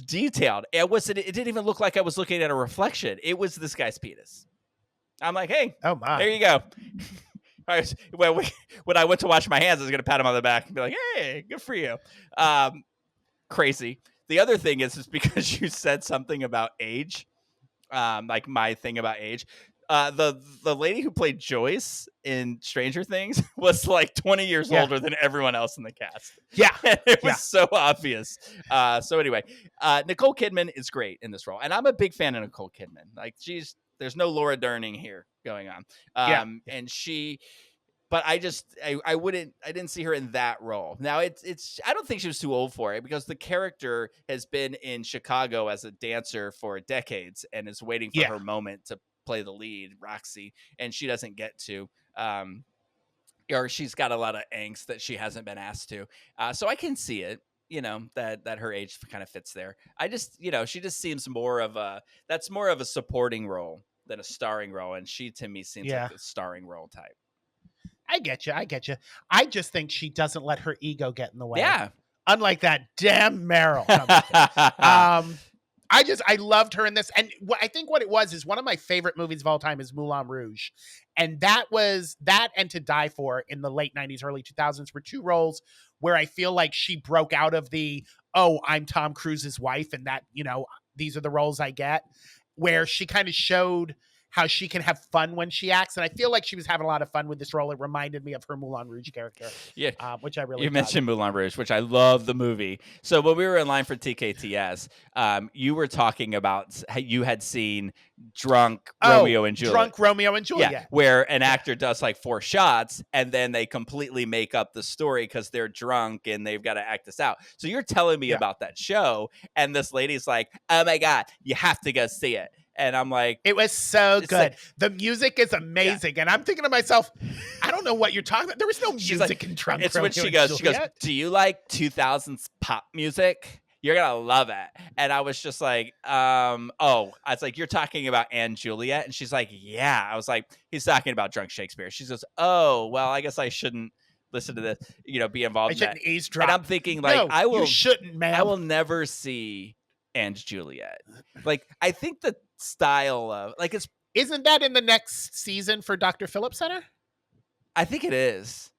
detailed. It didn't even look like I was looking at a reflection. It was this guy's penis. I'm like, hey, Oh, my. there you go. When I went to wash my hands, I was going to pat him on the back and be like, hey, good for you. Crazy. The other thing is because you said something about age, like my thing about age. The lady who played Joyce in Stranger Things was like 20 years older than everyone else in the cast. Yeah. And it was so obvious. So anyway, Nicole Kidman is great in this role. And I'm a big fan of Nicole Kidman. Like, there's no Laura Dern here going on. And but I didn't see her in that role. Now I don't think she was too old for it, because the character has been in Chicago as a dancer for decades and is waiting for her moment to play the lead, Roxy, and she doesn't get to, or she's got a lot of angst that she hasn't been asked to. So I can see it, that her age kind of fits there. I just, she just seems more of a supporting role than a starring role. And she, to me, seems like a starring role type. I get you. I just think she doesn't let her ego get in the way. Yeah. Unlike that damn Meryl. I loved her in this. And I think what it was is one of my favorite movies of all time is Moulin Rouge. And that and To Die For in the late 90s, early 2000s were two roles where I feel like she broke out of I'm Tom Cruise's wife, and that, these are the roles I get, where she kind of showed how she can have fun when she acts. And I feel like she was having a lot of fun with this role. It reminded me of her Moulin Rouge character. Yeah. Which I really You mentioned Moulin Rouge, which I love the movie. So when we were in line for TKTS, you were talking about how you had seen Drunk Romeo and Juliet. Drunk Romeo and Juliet. Yeah, where an actor does like 4 shots and then they completely make up the story because they're drunk and they've got to act this out. So you're telling me about that show, and this lady's like, oh my God, you have to go see it. And I'm like, it was so good. Like, the music is amazing. And I'm thinking to myself, I don't know what you're talking about. There was no music in Drunk It's Romeo when she goes, do you like 2000s pop music? You're going to love it. And I was just like, I was like, you're talking about Anne Juliet? And she's like, yeah. I was like, he's talking about Drunk Shakespeare. She goes, oh, well, I guess I shouldn't listen to this, be involved in that. Eavesdrop. And I'm thinking, like, no, you shouldn't, ma'am. I will never see Anne Juliet. Like, I think the style of, like, isn't that in the next season for Dr. Phillips Center? I think it is.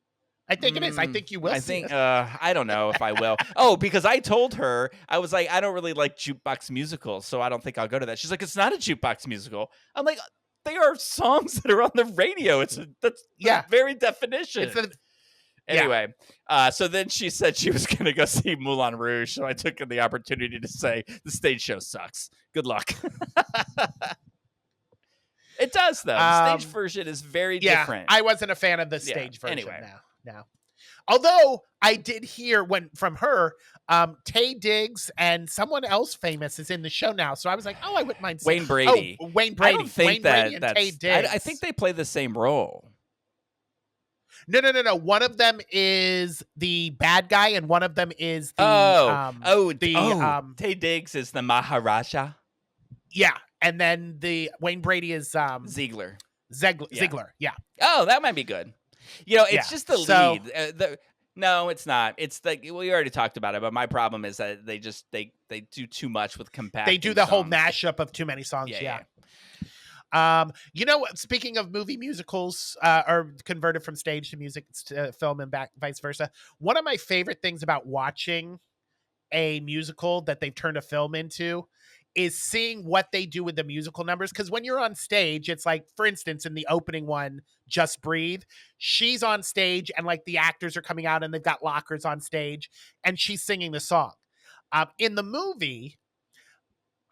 I think it is. I think you will. I don't know if I will. Oh, because I told her, I was like, I don't really like jukebox musicals, so I don't think I'll go to that. She's like, it's not a jukebox musical. I'm like, they are songs that are on the radio. That's the very definition. Anyway, so then she said she was going to go see Moulin Rouge, so I took the opportunity to say the stage show sucks. Good luck. It does, though. The stage version is very different. I wasn't a fan of the stage version. Anyway. No. Although I did hear from her, Taye Diggs and someone else famous is in the show now. So I was like, I wouldn't mind seeing Wayne Brady. Oh, Wayne Brady. I don't think Brady and Taye Diggs. I think they play the same role. No. One of them is the bad guy, and one of them is the Taye Diggs is the Maharaja. Yeah, and then the Wayne Brady is Ziegler. Ziegler. Yeah. Oh, that might be good. It's just the lead. No, it's not. It's like we already talked about it, but my problem is that they do too much with compacting. They do the whole mashup of too many songs. Yeah. Speaking of movie musicals, or converted from stage to music to film and back, vice versa. One of my favorite things about watching a musical that they've turned a film into is seeing what they do with the musical numbers. Because when you're on stage, it's like, for instance, in the opening one, Just Breathe, she's on stage and like the actors are coming out and they've got lockers on stage and she's singing the song. In the movie,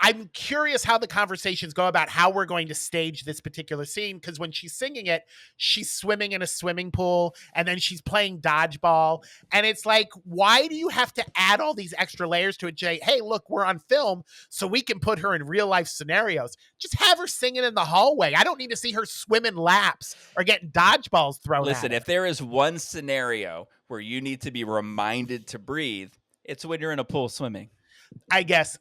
I'm curious how the conversations go about how we're going to stage this particular scene, because when she's singing it, she's swimming in a swimming pool and then she's playing dodgeball. And it's like, why do you have to add all these extra layers to it, Jay? Hey, look, we're on film, so we can put her in real life scenarios. Just have her singing in the hallway. I don't need to see her swimming laps or getting dodgeballs thrown at Listen, her. if there is one scenario where you need to be reminded to breathe, it's when you're in a pool swimming. I guess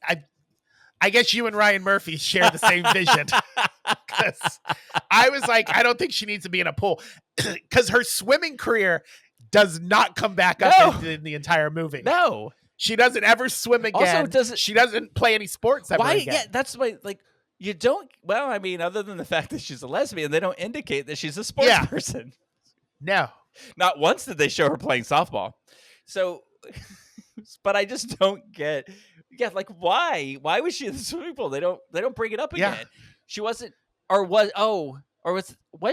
you and Ryan Murphy share the same vision. Because I was like, I don't think she needs to be in a pool, because her swimming career does not come back up in the entire movie. No, she doesn't ever swim again. Also, she doesn't play any sports ever again. Yeah, that's why. Like, you don't. Well, I mean, other than the fact that she's a lesbian, they don't indicate that she's a sports person. No, not once did they show her playing softball. So, but I just don't get. Yeah, like why? Why was she in the swimming pool? They don't bring it up again. Yeah. She wasn't, or was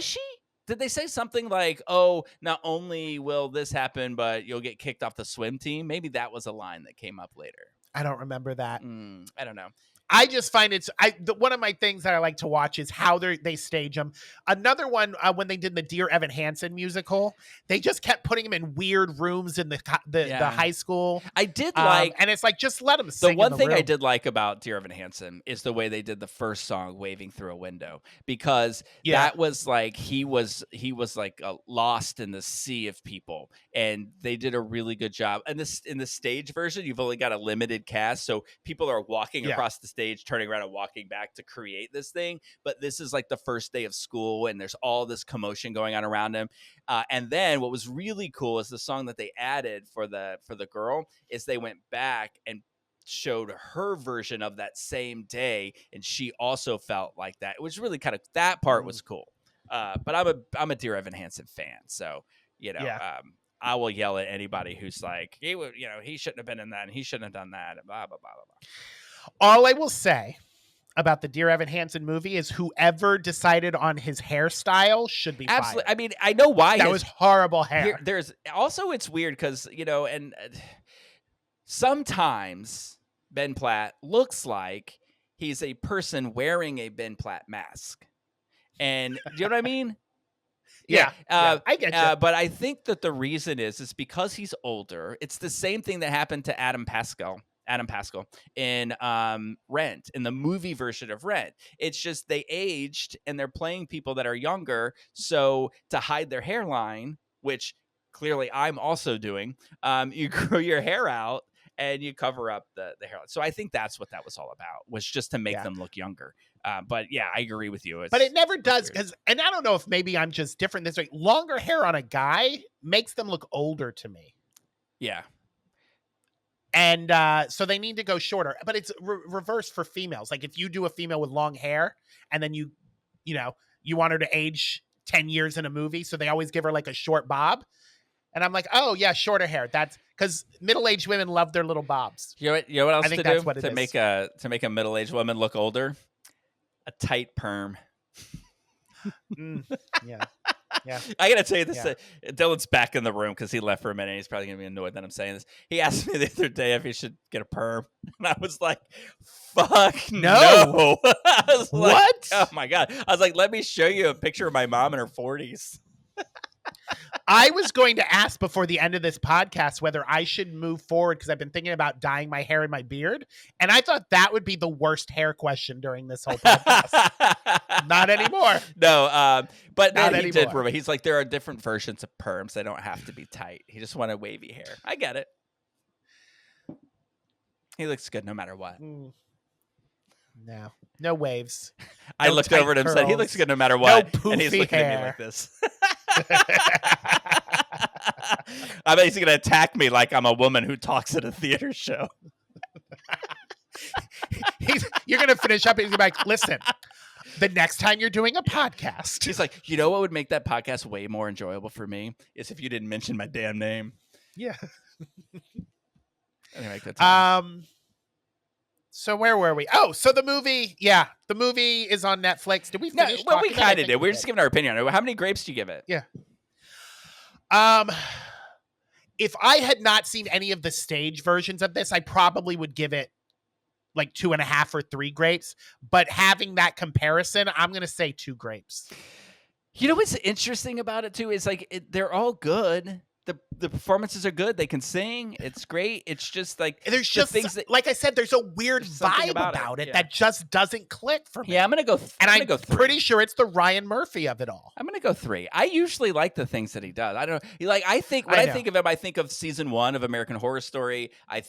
she? Did they say something like, "Oh, not only will this happen, but you'll get kicked off the swim team"? Maybe that was a line that came up later. I don't remember that. I don't know. I just find one of my things that I like to watch is how they stage them. Another one, when they did the Dear Evan Hansen musical, they just kept putting him in weird rooms in the high school. I did like, and it's like, just let him sing. The one thing I did like about Dear Evan Hansen is the way they did the first song, "Waving Through a Window," because that was like he was like lost in the sea of people, and they did a really good job. And this in the stage version, you've only got a limited cast, so people are walking across the stage, turning around and walking back to create this thing. But this is like the first day of school, and there's all this commotion going on around him. And then what was really cool is the song that they added for the girl is they went back and showed her version of that same day, and she also felt like that. It was really kind of, that part was cool. But I'm a Dear Evan Hansen fan, so I will yell at anybody who's like, he shouldn't have been in that, and he shouldn't have done that, and blah blah blah blah blah. All I will say about the Dear Evan Hansen movie is whoever decided on his hairstyle should be absolutely fired. I mean, I know why that was horrible hair. There's also, it's weird because and sometimes Ben Platt looks like he's a person wearing a Ben Platt mask, and do you know what I mean? Yeah, I get you. But I think that the reason is because he's older. It's the same thing that happened to Adam Pascal in Rent, in the movie version of Rent. It's just they aged and they're playing people that are younger. So to hide their hairline, which clearly I'm also doing, you grow your hair out and you cover up the hairline. So I think that's what that was all about, was just to make them look younger. But yeah, I agree with you. But it never does, because, and I don't know if maybe I'm just different this way. Longer hair on a guy makes them look older to me. Yeah. And so they need to go shorter, but it's reverse for females. Like if you do a female with long hair and then you want her to age 10 years in a movie, so they always give her like a short bob. And I'm like, oh yeah, shorter hair. That's because middle-aged women love their little bobs. You know what else I think to that's do what it to is. make a middle-aged woman look older? A tight perm. Yeah. I gotta tell you this. Dylan's back in the room because he left for a minute. He's probably gonna be annoyed that I'm saying this. He asked me the other day if he should get a perm, and I was like, "Fuck no!" I was like, what? Oh my god! I was like, "Let me show you a picture of my mom in her 40s." I was going to ask before the end of this podcast whether I should move forward, because I've been thinking about dyeing my hair and my beard, and I thought that would be the worst hair question during this whole podcast. Not anymore. No, but Not he did. anymore. He's like, there are different versions of perms. They don't have to be tight. He just wanted wavy hair. I get it. He looks good no matter what. No waves. I looked over at him and said, he looks good no matter what. No and he's looking hair. at me like this. I bet he's going to attack me like I'm a woman who talks at a theater show. You're going to finish up and he's going to be like, listen, the next time you're doing a podcast. He's like, you know what would make that podcast way more enjoyable for me is if you didn't mention my damn name. Yeah. Anyway, good time. So where were we? Oh, so the movie is on Netflix. Did we finish? Well, we kind of did. We were just giving our opinion on it. How many grapes do you give it? Yeah. If I had not seen any of the stage versions of this, I probably would give it like 2.5 or 3 grapes, but having that comparison, I'm going to say 2 grapes. You know what's interesting about it too is like they're all good. The performances are good. They can sing. It's great. It's just like There's the just, things that, like I said, there's a weird there's something vibe about about it, it that just doesn't click for me. yeah. I'm gonna go. And I'm I'm gonna go 3. pretty sure it's the Ryan Murphy of it all. I'm gonna go 3. I usually like the things that he does. I don't know. Like I think when I I know. think of him, I think of season 1 of American Horror Story. I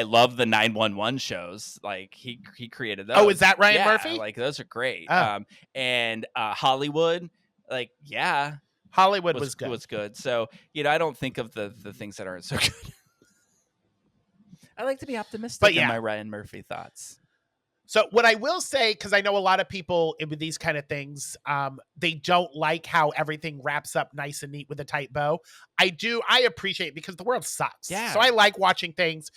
love the 911 shows. Like he created those. Oh, is that Ryan Yeah, Murphy? like those are great. Oh. And Hollywood, like yeah, Hollywood was good. Was good. So I don't think of the things that aren't so good. I like to be optimistic But in yeah. my Ryan Murphy thoughts. So what I will say, because I know a lot of people with these kind of things, they don't like how everything wraps up nice and neat with a tight bow. I appreciate it because the world sucks. Yeah. So I like watching things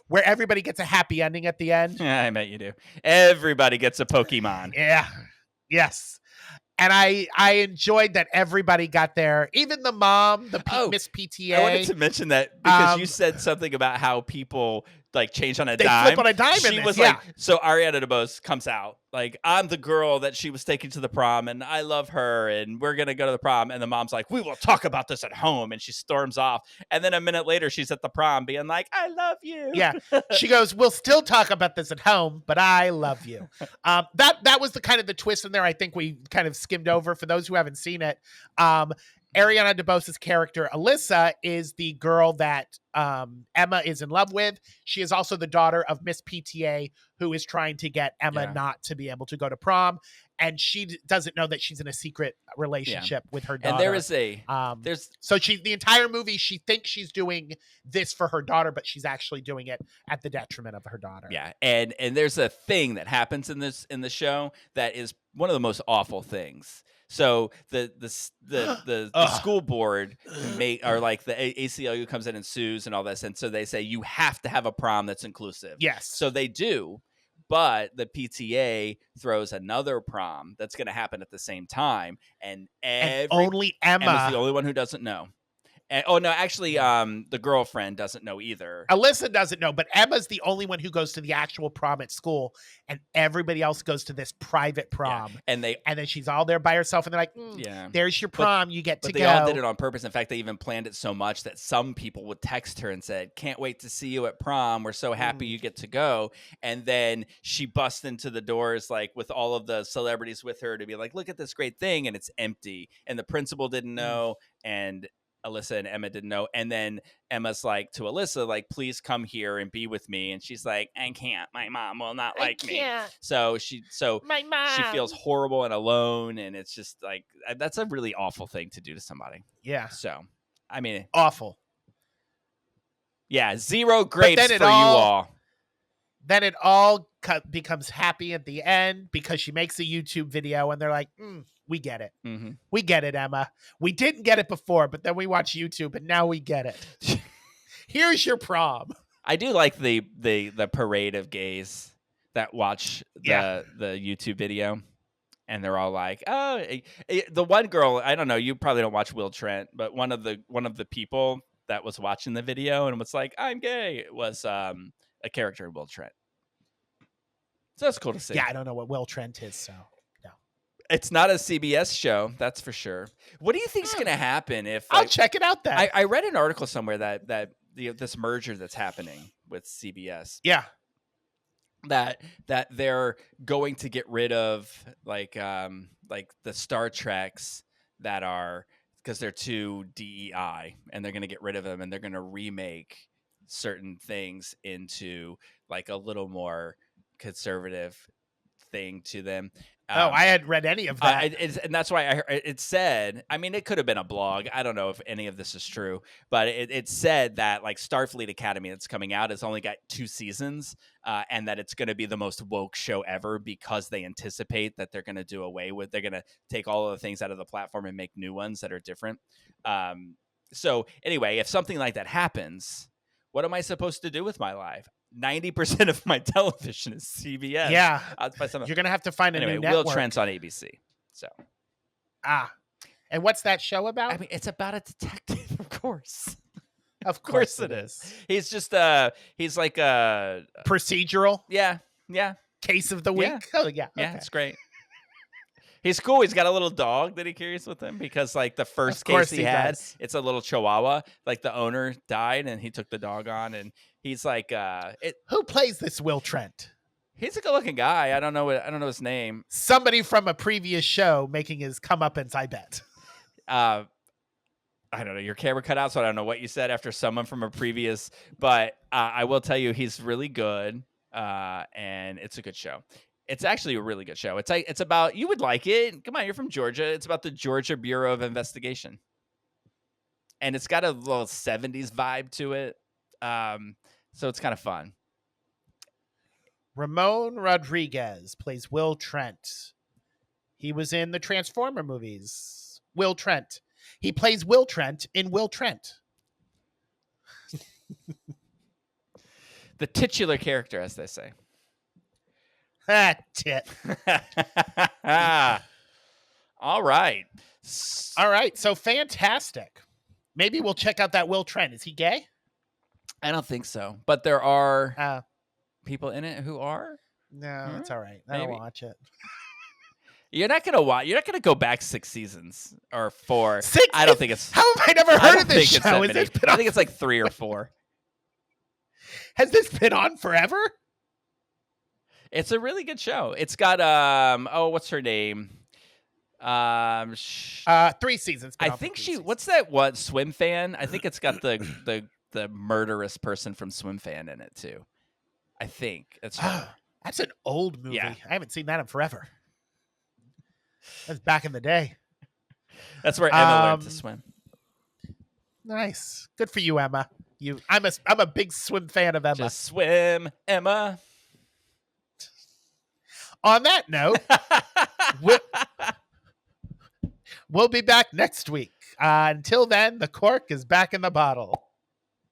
where everybody gets a happy ending at the end. Yeah, I bet you do. Everybody gets a Pokemon. Yeah. Yes. And I enjoyed that everybody got there. Even the mom, Miss PTA. I wanted to mention that because you Um, said something about how people like change on a They dime. flip on a dime in She this, was yeah. like, so Ariana DeBose comes out like, I'm the girl that she was taking to the prom, and I love her, and we're gonna go to the prom. And the mom's like, we will talk about this at home, and she storms off. And then a minute later, she's at the prom, being like, I love you. Yeah. She goes, we'll still talk about this at home, but I love you. That was the kind of the twist in there. I think we kind of skimmed over for those who haven't seen it. Ariana DeBose's character, Alyssa, is the girl that Emma is in love with. She is also the daughter of Miss PTA, who is trying to get Emma not to be able to go to prom. And she doesn't know that she's in a secret relationship with her daughter. And there is so the entire movie, she thinks she's doing this for her daughter, but she's actually doing it at the detriment of her daughter. Yeah, and there's a thing that happens in the show that is one of the most awful things. So the school board or like the ACLU comes in and sues and all this, and so they say you have to have a prom that's inclusive. Yes. So they do, but the PTA throws another prom that's going to happen at the same time, and only Emma's the only one who doesn't know. And, oh no, actually, the girlfriend doesn't know either. Alyssa doesn't know, but Emma's the only one who goes to the actual prom at school, and everybody else goes to this private prom. Yeah. And then she's all there by herself, and they're like, there's your prom, you get to go. But they all did it on purpose. In fact, they even planned it so much that some people would text her and said, can't wait to see you at prom. We're so happy you get to go. And then she busts into the doors like with all of the celebrities with her to be like, look at this great thing, and it's empty. And the principal didn't know, and Alyssa and Emma didn't know. And then Emma's like to Alyssa, like, please come here and be with me. And she's like, I can't. My mom will not like me. So she feels horrible and alone. And it's just like, that's a really awful thing to do to somebody. Yeah. So, I mean, awful. Yeah. 0 grapes for you all. Then it all becomes happy at the end because she makes a YouTube video and they're like, we get it. Mm-hmm. We get it, Emma. We didn't get it before, but then we watch YouTube and now we get it. Here's your prom. I do like the parade of gays that watch the YouTube video, and they're all like, oh, the one girl, I don't know, you probably don't watch Will Trent, but one of the people that was watching the video and was like, I'm gay, was a character in Will Trent. So that's cool to see. Yeah, I don't know what Will Trent is, so no. It's not a CBS show, that's for sure. What do you think is going to happen if... I'll check it out then. I read an article somewhere that this merger that's happening with CBS. Yeah. That they're going to get rid of like the Star Treks that are... because they're too DEI, and they're going to get rid of them, and they're going to remake certain things into like a little more conservative thing to them. I hadn't read any of that. And that's why it said, I mean, it could have been a blog. I don't know if any of this is true, but it said that like Starfleet Academy that's coming out has only got 2 seasons, and that it's going to be the most woke show ever because they anticipate that they're going to they're going to take all of the things out of the platform and make new ones that are different. So anyway, if something like that happens, what am I supposed to do with my life? 90% of my television is CBS. Yeah. You're going to have to find a new network. Will Trent's on ABC. So. And what's that show about? I mean, it's about a detective, of course. Of course it is. He's just, he's like a... procedural? Yeah. Yeah. case of the week. Yeah. Oh yeah. Yeah, Okay. it's great. He's cool. He's got a little dog that he carries with him because, like, the first Of course case he he had, does. it's a little Chihuahua. Like, the owner died, and he took the dog on, and he's like, Who plays this Will Trent? he's a good-looking guy. I don't know his name. Somebody from a previous show making his comeuppance, I bet. I don't know. Your camera cut out, so I don't know what you said after someone from a previous. But I will tell you, he's really good, and it's a good show. It's actually a really good show. It's about, you would like it. Come on, you're from Georgia. It's about the Georgia Bureau of Investigation, and it's got a little 70s vibe to it. So it's kind of fun. Ramon Rodriguez plays Will Trent. He was in the Transformer movies. Will Trent. He plays Will Trent in Will Trent. The titular character, as they say. Tit. All right. All right. So fantastic. Maybe we'll check out that Will Trent. Is he gay? I don't think so, but there are people in it who are. No, it's all right. I Maybe. don't watch it. You're not gonna watch. You're not gonna go back 6 seasons or 4. 6? I don't think it's. How have I never I heard don't of this think it's that show? Has many. this been I on, think it's like 3 or 4. has this been on forever? It's a really good show. It's got what's her name? 3 seasons. I think what's that one Swim Fan? I think it's got the murderous person from Swim Fan in it too. I think it's her. That's an old movie. Yeah. I haven't seen that in forever. That's back in the day. That's where Emma learned to swim. Nice. Good for you, Emma. I'm a big swim fan of Emma. Just swim, Emma. On that note, we'll be back next week. Until then, the cork is back in the bottle.